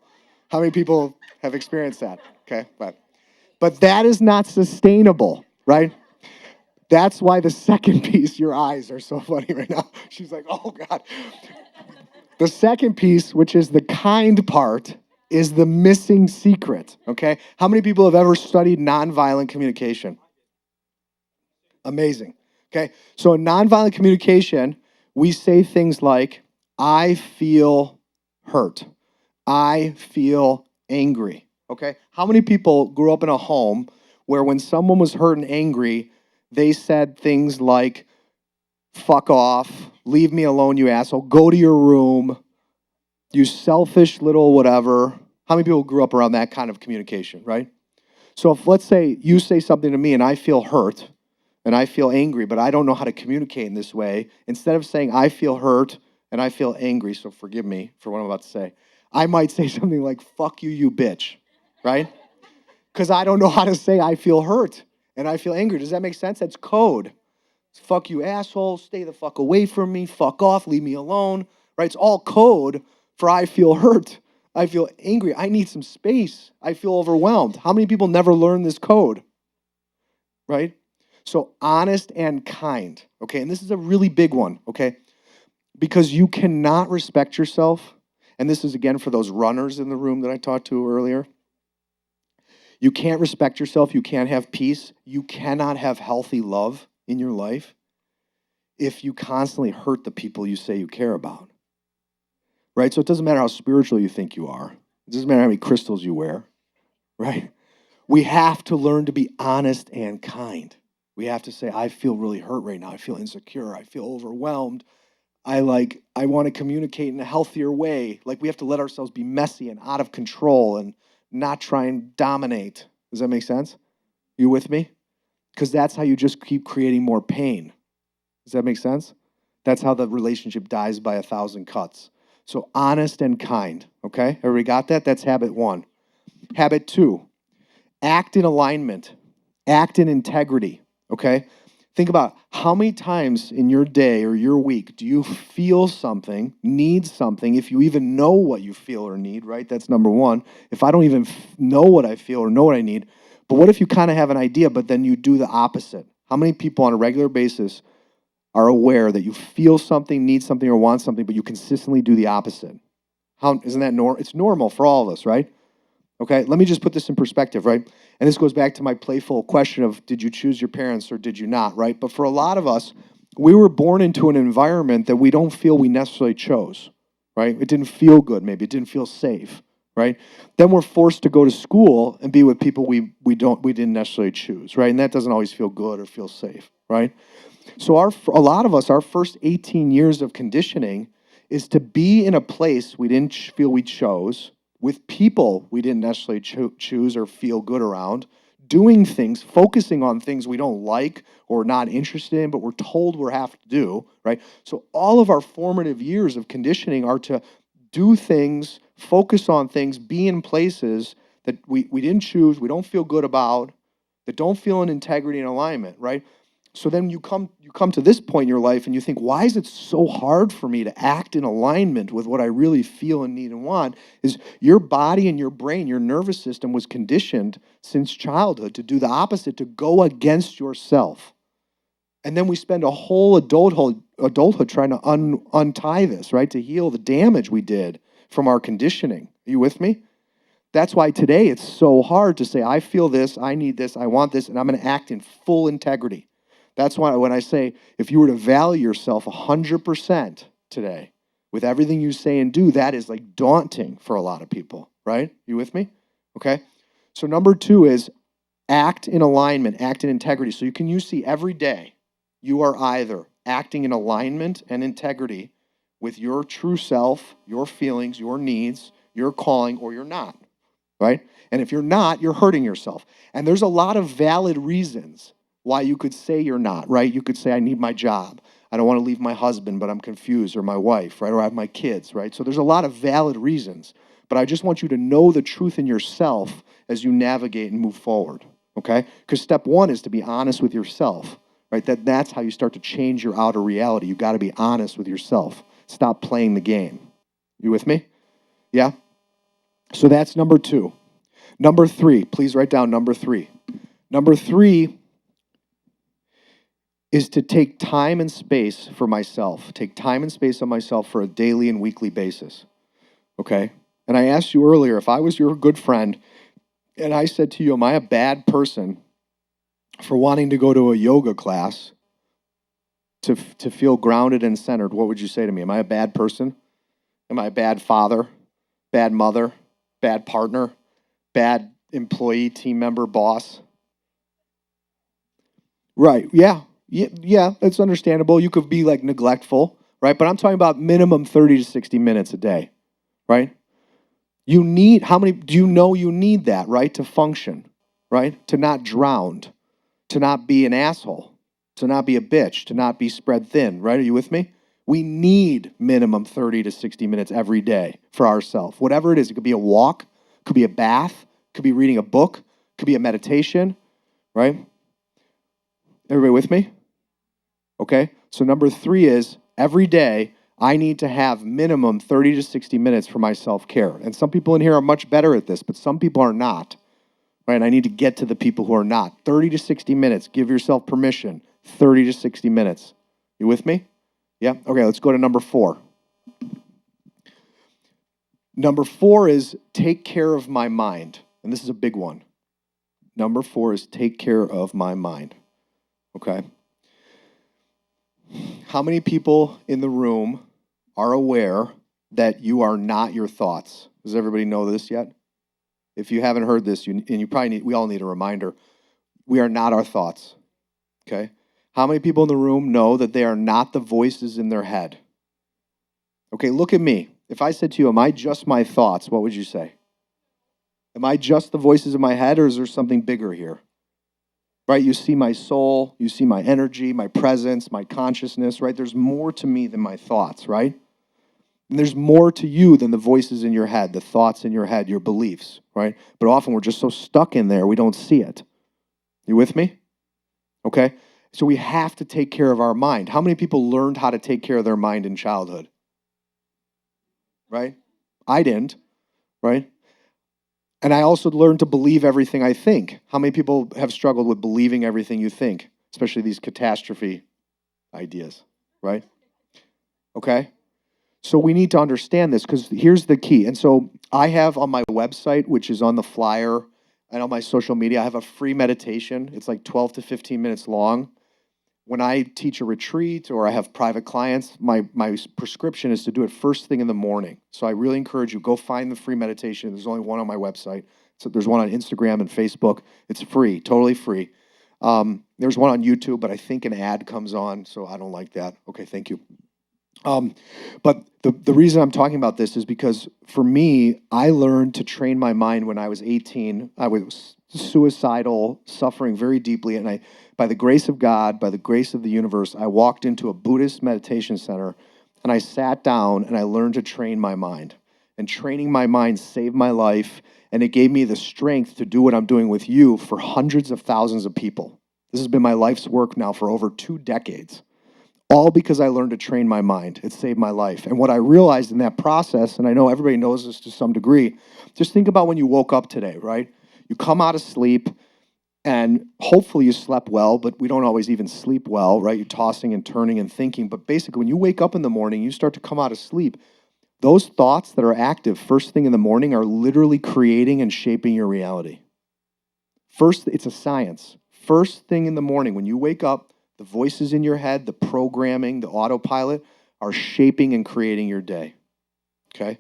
How many people have experienced that? Okay, but that is not sustainable, right? That's why the second piece, your eyes are so funny right now. She's like, oh God. The second piece, which is the kind part, is the missing secret, okay? How many people have ever studied nonviolent communication? Amazing, okay? So in nonviolent communication, we say things like, I feel hurt. I feel angry, okay? How many people grew up in a home where when someone was hurt and angry, they said things like, fuck off, leave me alone, you asshole, go to your room, you selfish little whatever. How many people grew up around that kind of communication, right? So if, let's say, you say something to me and I feel hurt and I feel angry, but I don't know how to communicate in this way, instead of saying I feel hurt and I feel angry, so forgive me for what I'm about to say, I might say something like, fuck you, you bitch, right? Because I don't know how to say I feel hurt and I feel angry. Does that make sense? That's code. It's fuck you, asshole, stay the fuck away from me, fuck off, leave me alone, right? It's all code for I feel hurt, I feel angry, I need some space, I feel overwhelmed. How many people never learn this code, right? So honest and kind, okay? And this is a really big one, okay? Because you cannot respect yourself, and this is again for those runners in the room that I talked to earlier. You can't respect yourself, you can't have peace, you cannot have healthy love in your life if you constantly hurt the people you say you care about. Right? So it doesn't matter how spiritual you think you are. It doesn't matter how many crystals you wear, right? We have to learn to be honest and kind. We have to say, I feel really hurt right now. I feel insecure. I feel overwhelmed. I want to communicate in a healthier way. Like, we have to let ourselves be messy and out of control and not try and dominate. Does that make sense? You with me? Because that's how you just keep creating more pain. Does that make sense? That's how the relationship dies by 1,000 cuts. So honest and kind, okay? Everybody got that? That's habit 1. Habit 2, act in alignment. Act in integrity, okay? Think about how many times in your day or your week do you feel something, need something, if you even know what you feel or need, right? That's number 1. If I don't even know what I feel or know what I need, but what if you kind of have an idea, but then you do the opposite? How many people on a regular basis are aware that you feel something, need something, or want something, but you consistently do the opposite? How isn't that normal? It's normal for all of us, right? Okay, let me just put this in perspective, right? And this goes back to my playful question of, did you choose your parents or did you not, right? But for a lot of us, we were born into an environment that we don't feel we necessarily chose, right? It didn't feel good, maybe. It didn't feel safe, right? Then we're forced to go to school and be with people we didn't necessarily choose, right? And that doesn't always feel good or feel safe, right? So a lot of us, our first 18 years of conditioning is to be in a place we didn't feel we chose, with people we didn't necessarily choose or feel good around, doing things, focusing on things we don't like or not interested in, but we're told we have to do, right? So all of our formative years of conditioning are to do things, focus on things, be in places that we didn't choose, we don't feel good about, that don't feel in integrity and alignment, right? So then you come to this point in your life and you think, why is it so hard for me to act in alignment with what I really feel and need and want? Is your body and your brain, your nervous system was conditioned since childhood to do the opposite, to go against yourself. And then we spend a whole adulthood trying to untie this, right? To heal the damage we did from our conditioning. Are you with me? That's why today it's so hard to say, I feel this, I need this, I want this, and I'm going to act in full integrity. That's why when I say, if you were to value yourself 100% today, with everything you say and do, that is like daunting for a lot of people, right? You with me? Okay? So number 2 is act in alignment, act in integrity. So you see every day, you are either acting in alignment and integrity with your true self, your feelings, your needs, your calling, or you're not, right? And if you're not, you're hurting yourself. And there's a lot of valid reasons why you could say you're not, right? You could say, I need my job. I don't want to leave my husband, but I'm confused, or my wife, right? Or I have my kids, right? So there's a lot of valid reasons. But I just want you to know the truth in yourself as you navigate and move forward, okay? Because step 1 is to be honest with yourself, right? That's how you start to change your outer reality. You got to be honest with yourself. Stop playing the game. You with me? Yeah? So that's number 2. Number 3, please write down number 3. Number 3 is to take time and space for myself. Take time and space on myself for a daily and weekly basis, okay? And I asked you earlier, if I was your good friend and I said to you, am I a bad person for wanting to go to a yoga class to feel grounded and centered, what would you say to me? Am I a bad person? Am I a bad father, bad mother, bad partner, bad employee, team member, boss? Right, yeah. Yeah, it's understandable. You could be like neglectful, right? But I'm talking about minimum 30 to 60 minutes a day, right? You need, how many, do you know you need that, right? To function, right? To not drown, to not be an asshole, to not be a bitch, to not be spread thin, right? Are you with me? We need minimum 30 to 60 minutes every day for ourselves. Whatever it is, it could be a walk, could be a bath, could be reading a book, could be a meditation, right? Everybody with me? Okay, so number 3 is every day I need to have minimum 30 to 60 minutes for my self-care. And some people in here are much better at this, but some people are not, right? And I need to get to the people who are not. 30 to 60 minutes, give yourself permission, 30 to 60 minutes. You with me? Yeah? Okay, let's go to number 4. Number 4 is take care of my mind. And this is a big one. Number 4 is take care of my mind. Okay? How many people in the room are aware that you are not your thoughts? Does everybody know this yet? If you haven't heard this, you probably need, we all need a reminder. We are not our thoughts. Okay? How many people in the room know that they are not the voices in their head? Okay, look at me. If I said to you, am I just my thoughts, what would you say? Am I just the voices in my head, or is there something bigger here? Right? You see my soul, you see my energy, my presence, my consciousness, right? There's more to me than my thoughts, right? And there's more to you than the voices in your head, the thoughts in your head, your beliefs, right? But often we're just so stuck in there, we don't see it. You with me? Okay? So we have to take care of our mind. How many people learned how to take care of their mind in childhood? Right? I didn't, right? And I also learned to believe everything I think. How many people have struggled with believing everything you think, especially these catastrophe ideas, right? Okay? So we need to understand this, because here's the key. And so I have on my website, which is on the flyer, and on my social media, I have a free meditation. It's like 12 to 15 minutes long. When I teach a retreat or I have private clients, my prescription is to do it first thing in the morning. So I really encourage you, go find the free meditation. There's only one on my website. So there's one on Instagram and Facebook. It's free, totally free. There's one on YouTube, but I think an ad comes on, so I don't like that. Okay, thank you. But the reason I'm talking about this is because for me, I learned to train my mind when I was 18. I was suicidal, suffering very deeply, and by the grace of God, by the grace of the universe, I walked into a Buddhist meditation center, and I sat down and I learned to train my mind. And training my mind saved my life, and it gave me the strength to do what I'm doing with you for hundreds of thousands of people. This has been my life's work now for over 2 decades. All because I learned to train my mind. It saved my life. And what I realized in that process, and I know everybody knows this to some degree, just think about when you woke up today, right? You come out of sleep, and hopefully you slept well, but we don't always even sleep well, right? You're tossing and turning and thinking. But basically, when you wake up in the morning, you start to come out of sleep. Those thoughts that are active first thing in the morning are literally creating and shaping your reality. First, it's a science. First thing in the morning, when you wake up, the voices in your head, the programming, the autopilot are shaping and creating your day, okay?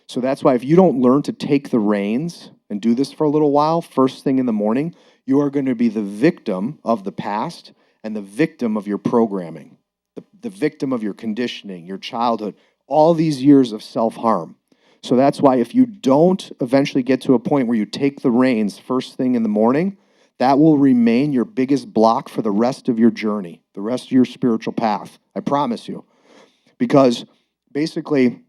So that's why if you don't learn to take the reins and do this for a little while, first thing in the morning, you are going to be the victim of the past and the victim of your programming, the victim of your conditioning, your childhood, all these years of self-harm. So that's why if you don't eventually get to a point where you take the reins first thing in the morning, that will remain your biggest block for the rest of your journey, the rest of your spiritual path. I promise you. Because basically,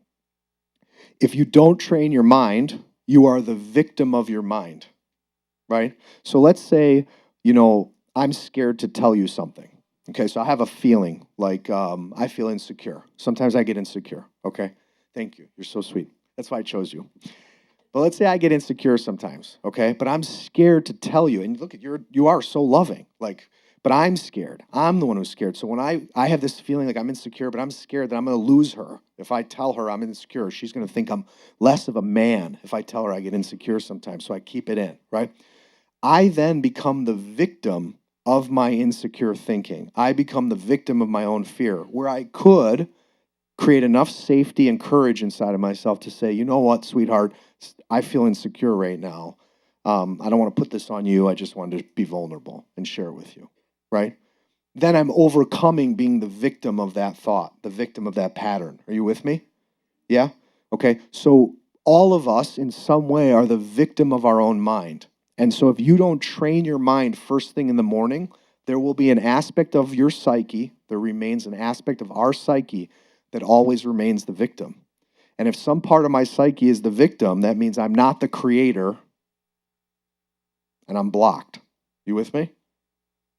if you don't train your mind, you are the victim of your mind, right? So let's say, I'm scared to tell you something. Okay, so I have a feeling like I feel insecure. Sometimes I get insecure, okay? Thank you. You're so sweet. That's why I chose you. But let's say I get insecure sometimes, okay? But I'm scared to tell you. And look, you are so loving, but I'm scared. I'm the one who's scared. So when I have this feeling like I'm insecure, but I'm scared that I'm going to lose her. If I tell her I'm insecure, she's going to think I'm less of a man if I tell her I get insecure sometimes. So I keep it in, right? I then become the victim of my insecure thinking. I become the victim of my own fear, where I could create enough safety and courage inside of myself to say, you know what, sweetheart, I feel insecure right now. I don't want to put this on you. I just wanted to be vulnerable and share it with you, right? Then I'm overcoming being the victim of that thought, the victim of that pattern. Are you with me? Yeah? Okay, so all of us in some way are the victim of our own mind. And so if you don't train your mind first thing in the morning, there will be an aspect of your psyche, there remains an aspect of our psyche that always remains the victim. And if some part of my psyche is the victim, that means I'm not the creator and I'm blocked. You with me?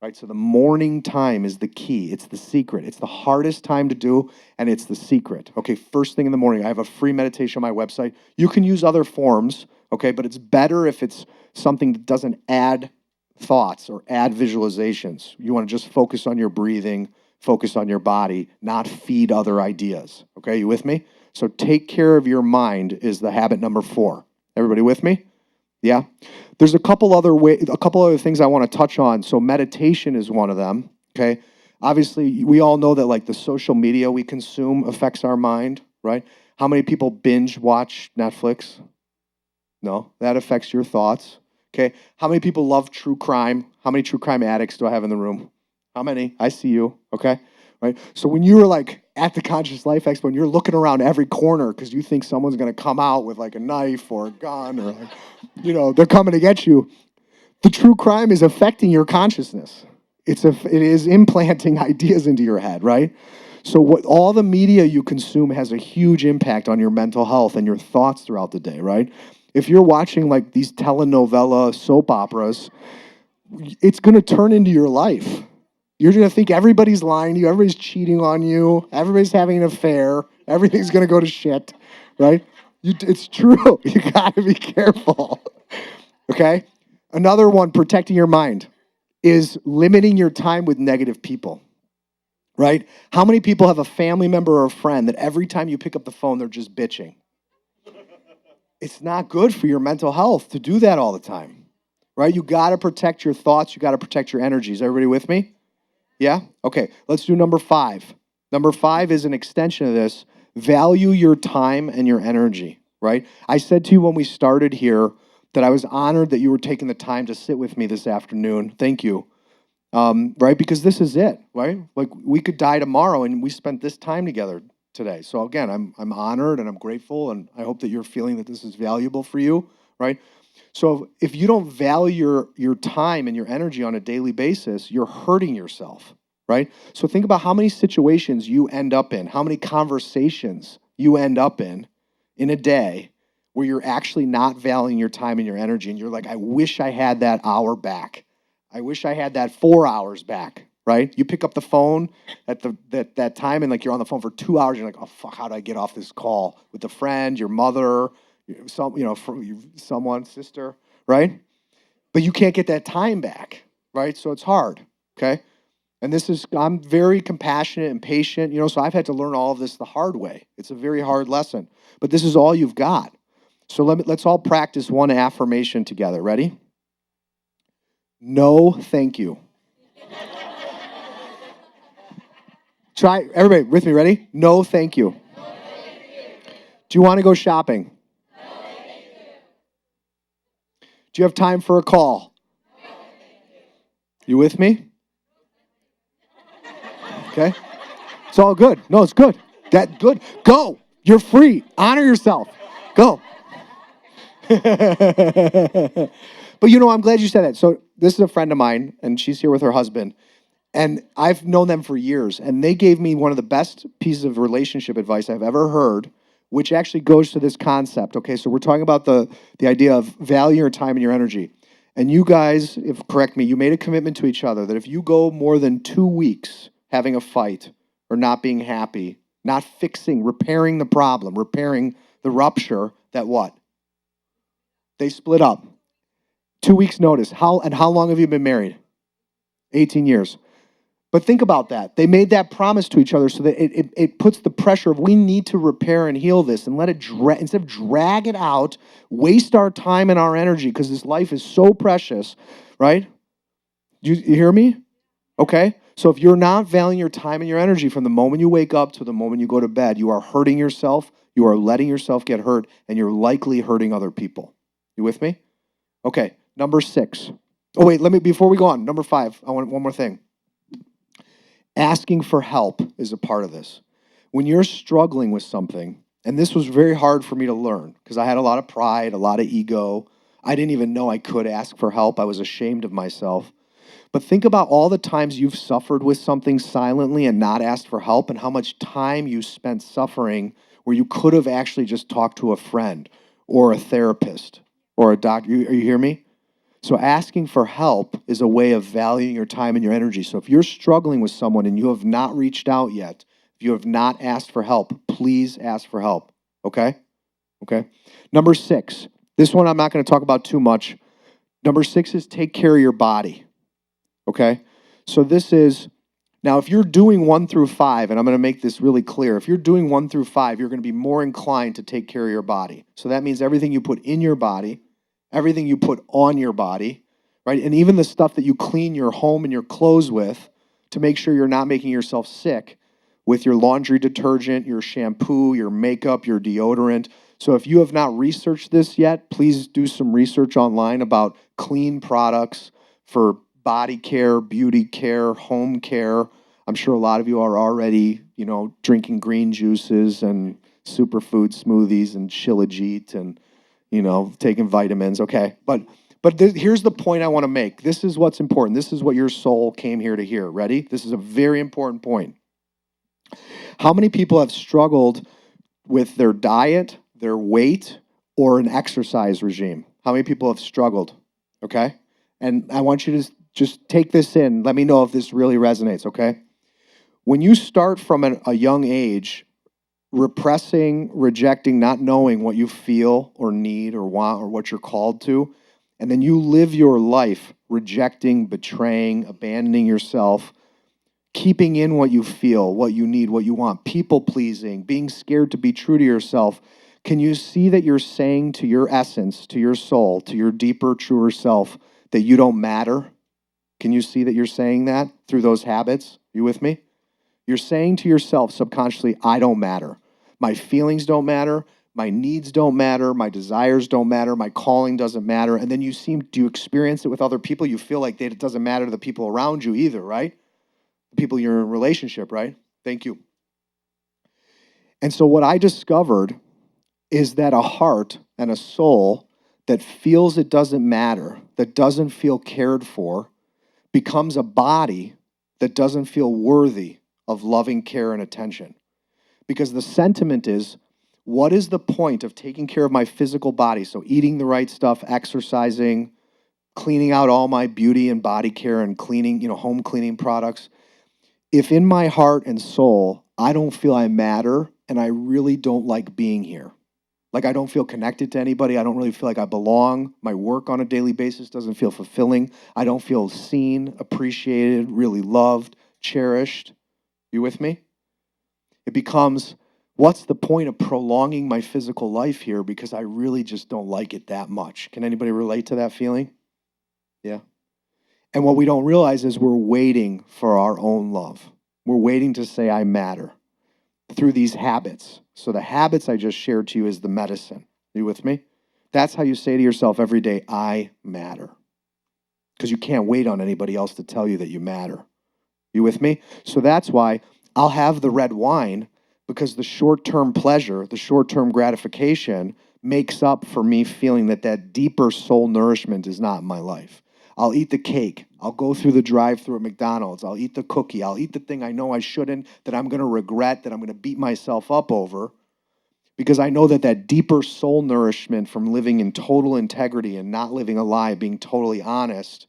Right? So the morning time is the key. It's the secret. It's the hardest time to do, and it's the secret. Okay, first thing in the morning, I have a free meditation on my website. You can use other forms, okay, but it's better if it's something that doesn't add thoughts or add visualizations. You want to just focus on your breathing, focus on your body, not feed other ideas. Okay, you with me? So take care of your mind is the habit number 4. Everybody with me? Yeah. There's a couple other things I want to touch on. So meditation is one of them. Okay. Obviously, we all know that like the social media we consume affects our mind, right? How many people binge watch Netflix? No, that affects your thoughts. Okay. How many people love true crime? How many true crime addicts do I have in the room? How many? I see you. Okay. Right. So when you were like at the Conscious Life Expo and you're looking around every corner because you think someone's going to come out with like a knife or a gun or like, they're coming to get you. The true crime is affecting your consciousness. It is implanting ideas into your head, right? So all the media you consume has a huge impact on your mental health and your thoughts throughout the day, right? If you're watching like these telenovela soap operas, it's going to turn into your life. You're going to think everybody's lying to you, everybody's cheating on you, everybody's having an affair, everything's going to go to shit, right? It's true. You got to be careful. Okay? Another one, protecting your mind, is limiting your time with negative people, right? How many people have a family member or a friend that every time you pick up the phone, they're just bitching? It's not good for your mental health to do that all the time, right? You got to protect your thoughts. You got to protect your energies. Everybody with me? Yeah? Okay, let's do number 5. Number 5 is an extension of this. Value your time and your energy, right? I said to you when we started here that I was honored that you were taking the time to sit with me this afternoon. Thank you. Right? Because this is it, right? Like we could die tomorrow and we spent this time together today. So again, I'm honored and I'm grateful and I hope that you're feeling that this is valuable for you, right? So if you don't value your time and your energy on a daily basis, you're hurting yourself, right? So think about how many situations you end up in, how many conversations you end up in a day where you're actually not valuing your time and your energy. And you're like, I wish I had that hour back. I wish I had that 4 hours back, right? You pick up the phone at that time and like you're on the phone for 2 hours. You're like, oh, fuck, how do I get off this call with a friend, your mother, someone, sister, right? But you can't get that time back, right? So it's hard, okay? And I'm very compassionate and patient, so I've had to learn all of this the hard way. It's a very hard lesson, but this is all you've got. So let's all practice one affirmation together. Ready? No, thank you. Try, everybody with me, ready? No, thank you. No, thank you. Do you want to go shopping? No, thank you. Do you have time for a call? No, thank you. You with me? Okay. It's all good. No, it's good. That good. Go. You're free. Honor yourself. Go. But I'm glad you said that. So this is a friend of mine, and she's here with her husband. And I've known them for years, and they gave me one of the best pieces of relationship advice I've ever heard, which actually goes to this concept. Okay, so we're talking about the idea of value your time and your energy. And you guys, correct me, you made a commitment to each other that if you go more than 2 weeks having a fight or not being happy, not fixing, repairing the problem, repairing the rupture, that what? They split up. 2 weeks notice. How long have you been married? 18 years. But think about that. They made that promise to each other so that it puts the pressure of we need to repair and heal this and let it instead of drag it out, waste our time and our energy because this life is so precious, right? You hear me? Okay. So if you're not valuing your time and your energy from the moment you wake up to the moment you go to bed, you are hurting yourself, you are letting yourself get hurt, and you're likely hurting other people. You with me? Okay. Number 6. Oh, wait, before we go on, number 5, I want one more thing. Asking for help is a part of this. When you're struggling with something, and this was very hard for me to learn because I had a lot of pride, a lot of ego. I didn't even know I could ask for help. I was ashamed of myself. But think about all the times you've suffered with something silently and not asked for help and how much time you spent suffering where you could have actually just talked to a friend or a therapist or a doctor. You hear me? So asking for help is a way of valuing your time and your energy. So if you're struggling with someone and you have not reached out yet, if you have not asked for help, please ask for help. Okay? Okay. Number 6. This one I'm not going to talk about too much. Number 6 is take care of your body. Okay? So this is Now, if you're doing 1 through 5, and I'm going to make this really clear, if you're doing 1 through 5, you're going to be more inclined to take care of your body. So that means everything you put in your body, everything you put on your body, right? And even the stuff that you clean your home and your clothes with to make sure you're not making yourself sick with your laundry detergent, your shampoo, your makeup, your deodorant. So if you have not researched this yet, please do some research online about clean products for body care, beauty care, home care. I'm sure a lot of you are already, drinking green juices and superfood smoothies and Shilajit and, taking vitamins. Okay. But here's the point I want to make. This is what's important. This is what your soul came here to hear. Ready? This is a very important point. How many people have struggled with their diet, their weight, or an exercise regime? How many people have struggled? Okay? And I want you to just take this in. Let me know if this really resonates, okay? When you start from a young age, repressing, rejecting, not knowing what you feel or need or want or what you're called to, and then you live your life rejecting, betraying, abandoning yourself, keeping in what you feel, what you need, what you want, people pleasing, being scared to be true to yourself, can you see that you're saying to your essence, to your soul, to your deeper, truer self, that you don't matter? Can you see that you're saying that through those habits? You with me? You're saying to yourself subconsciously, I don't matter. My feelings don't matter. My needs don't matter. My desires don't matter. My calling doesn't matter. And then do you experience it with other people? You feel like it doesn't matter to the people around you either, right? The people you're in a relationship, right? Thank you. And so what I discovered is that a heart and a soul that feels it doesn't matter, that doesn't feel cared for, becomes a body that doesn't feel worthy of loving care and attention. Because the sentiment is, what is the point of taking care of my physical body? So eating the right stuff, exercising, cleaning out all my beauty and body care and cleaning, home cleaning products. If in my heart and soul, I don't feel I matter and I really don't like being here. Like I don't feel connected to anybody. I don't really feel like I belong. My work on a daily basis doesn't feel fulfilling. I don't feel seen, appreciated, really loved, cherished. You with me? It becomes, what's the point of prolonging my physical life here because I really just don't like it that much? Can anybody relate to that feeling? Yeah. And what we don't realize is we're waiting for our own love. We're waiting to say I matter through these habits. So the habits I just shared to you is the medicine. Are you with me? That's how you say to yourself every day, I matter. Because you can't wait on anybody else to tell you that you matter. You with me? So that's why I'll have the red wine, because the short-term pleasure, the short-term gratification makes up for me feeling that deeper soul nourishment is not in my life. I'll eat the cake. I'll go through the drive-through at McDonald's. I'll eat the cookie. I'll eat the thing I know I shouldn't, that I'm going to regret, that I'm going to beat myself up over, because I know that deeper soul nourishment from living in total integrity and not living a lie, being totally honest,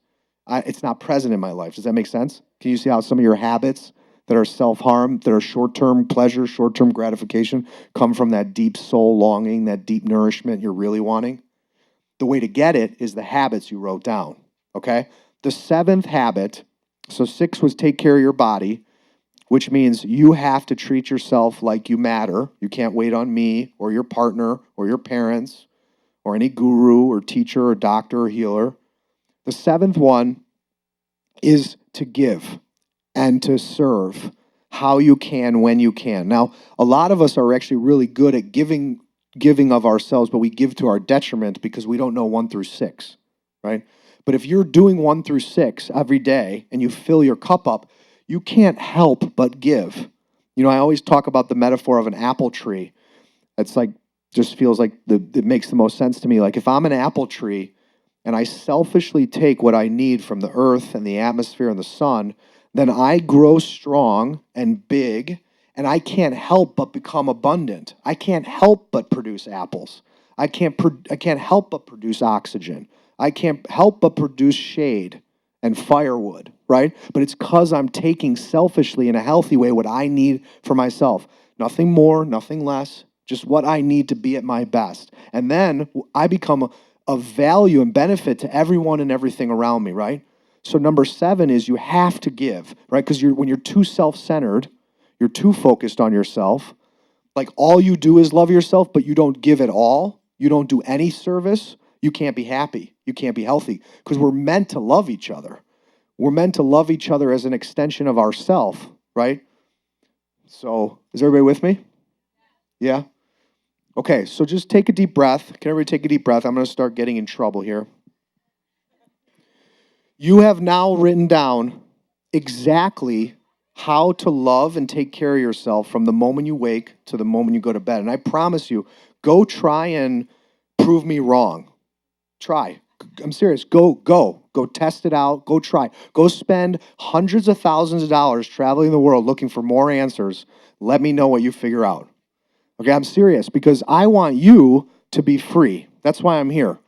it's not present in my life. Does that make sense? Can you see how some of your habits that are self-harm, that are short-term pleasure, short-term gratification, come from that deep soul longing, that deep nourishment you're really wanting? The way to get it is the habits you wrote down, okay? The 7th habit, so 6 was take care of your body, which means you have to treat yourself like you matter. You can't wait on me or your partner or your parents or any guru or teacher or doctor or healer. The 7th one is to give and to serve how you can, when you can. Now, a lot of us are actually really good at giving of ourselves, but we give to our detriment because we don't know 1 through 6, right? But if you're doing 1 through 6 every day and you fill your cup up, you can't help but give. I always talk about the metaphor of an apple tree. It's like, just feels like it makes the most sense to me. Like if I'm an apple tree and I selfishly take what I need from the earth and the atmosphere and the sun, then I grow strong and big, and I can't help but become abundant. I can't help but produce apples. I can't help but produce oxygen. I can't help but produce shade and firewood, right? But it's because I'm taking selfishly in a healthy way what I need for myself. Nothing more, nothing less, just what I need to be at my best. And then I become of value and benefit to everyone and everything around me, right? So number 7 is you have to give, right? Because when you're too self-centered, you're too focused on yourself, like all you do is love yourself, but you don't give at all, you don't do any service, you can't be happy, you can't be healthy, because we're meant to love each other. We're meant to love each other as an extension of ourself, right? So, is everybody with me? Yeah? Okay, so just take a deep breath. Can everybody take a deep breath? I'm going to start getting in trouble here. You have now written down exactly how to love and take care of yourself from the moment you wake to the moment you go to bed. And I promise you, go try and prove me wrong. Try. I'm serious. Go test it out. Go try. Go spend hundreds of thousands of dollars traveling the world looking for more answers. Let me know what you figure out. Okay, I'm serious because I want you to be free. That's why I'm here.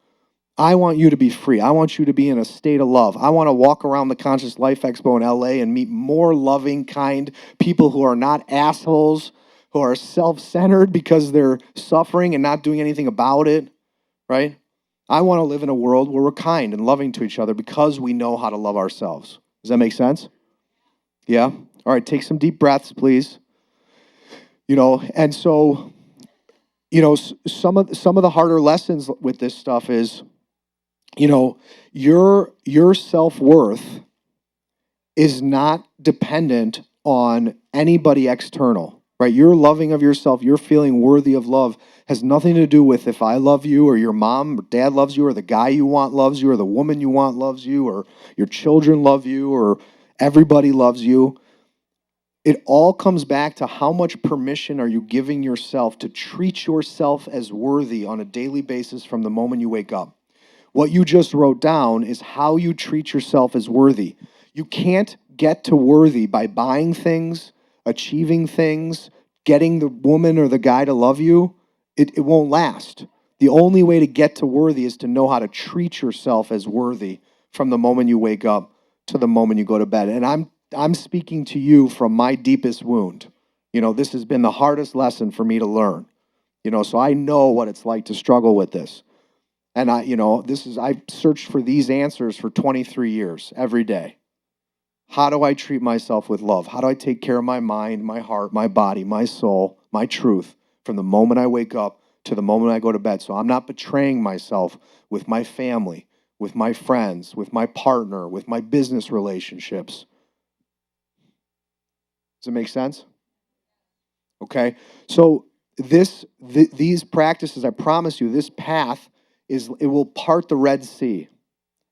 I want you to be free. I want you to be in a state of love. I want to walk around the Conscious Life Expo in LA and meet more loving, kind people who are not assholes, who are self-centered because they're suffering and not doing anything about it, right? I want to live in a world where we're kind and loving to each other because we know how to love ourselves. Does that make sense? Yeah? All right, take some deep breaths, please. And so, some of the harder lessons with this stuff is, your self-worth is not dependent on anybody external, right? Your loving of yourself, your feeling worthy of love has nothing to do with if I love you or your mom or dad loves you or the guy you want loves you or the woman you want loves you or your children love you or everybody loves you. It all comes back to how much permission are you giving yourself to treat yourself as worthy on a daily basis from the moment you wake up. What you just wrote down is how you treat yourself as worthy. You can't get to worthy by buying things, achieving things, getting the woman or the guy to love you. It won't last. The only way to get to worthy is to know how to treat yourself as worthy from the moment you wake up to the moment you go to bed. And I'm speaking to you from my deepest wound. This has been the hardest lesson for me to learn. So I know what it's like to struggle with this. And I've searched for these answers for 23 years, every day. How do I treat myself with love? How do I take care of my mind, my heart, my body, my soul, my truth from the moment I wake up to the moment I go to bed? So I'm not betraying myself with my family, with my friends, with my partner, with my business relationships. Does it make sense? Okay. So these practices, I promise you, this path it will part the Red Sea.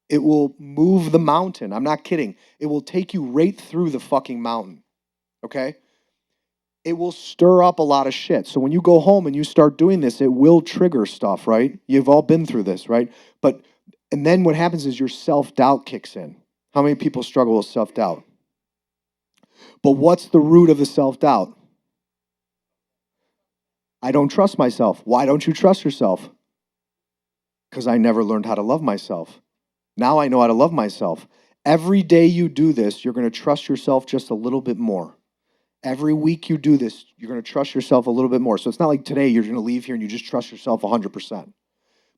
It will move the mountain. I'm not kidding. It will take you right through the fucking mountain. Okay? It will stir up a lot of shit. So when you go home and you start doing this, it will trigger stuff, right? You've all been through this, right? And then what happens is your self-doubt kicks in. How many people struggle with self-doubt? But what's the root of the self-doubt? I don't trust myself. Why don't you trust yourself? Because I never learned how to love myself. Now I know how to love myself. Every day you do this, you're going to trust yourself just a little bit more. Every week you do this, you're going to trust yourself a little bit more. So it's not like today you're going to leave here and you just trust yourself 100%.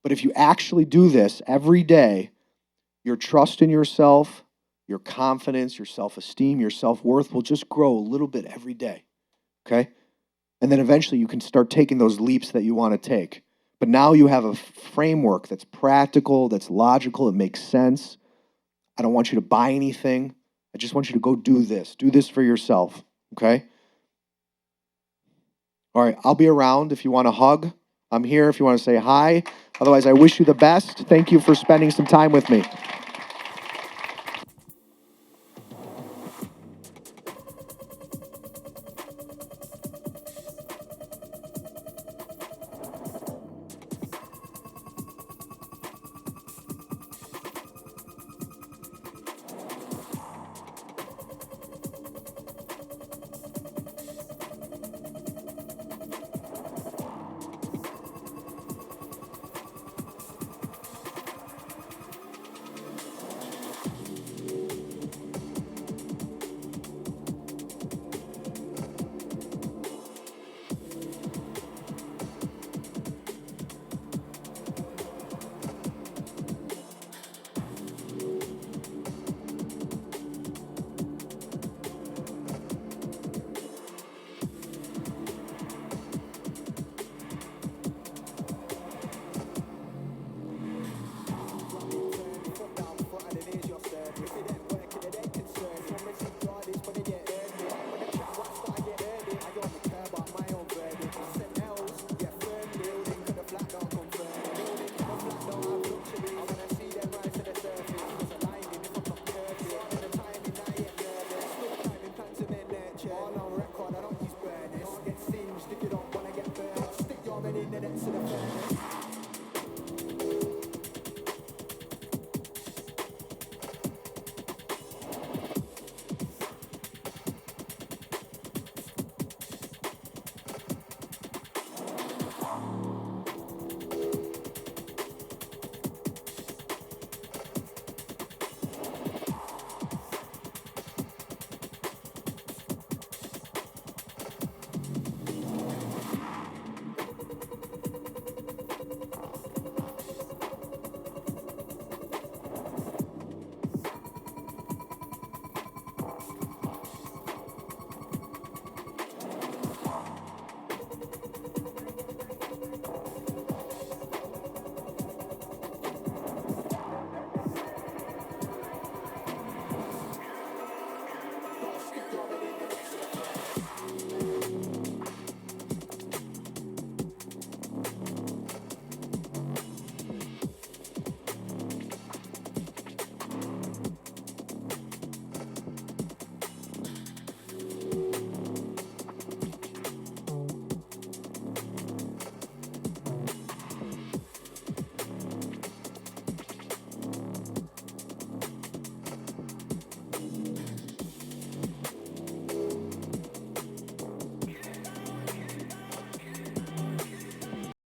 But if you actually do this every day, your trust in yourself, your confidence, your self-esteem, your self-worth will just grow a little bit every day. Okay? And then eventually you can start taking those leaps that you want to take. But now you have a framework that's practical, that's logical, it makes sense. I don't want you to buy anything. I just want you to go do this. Do this for yourself, okay? All right, I'll be around if you want to hug. I'm here if you want to say hi. Otherwise, I wish you the best. Thank you for spending some time with me. evidence of the fact.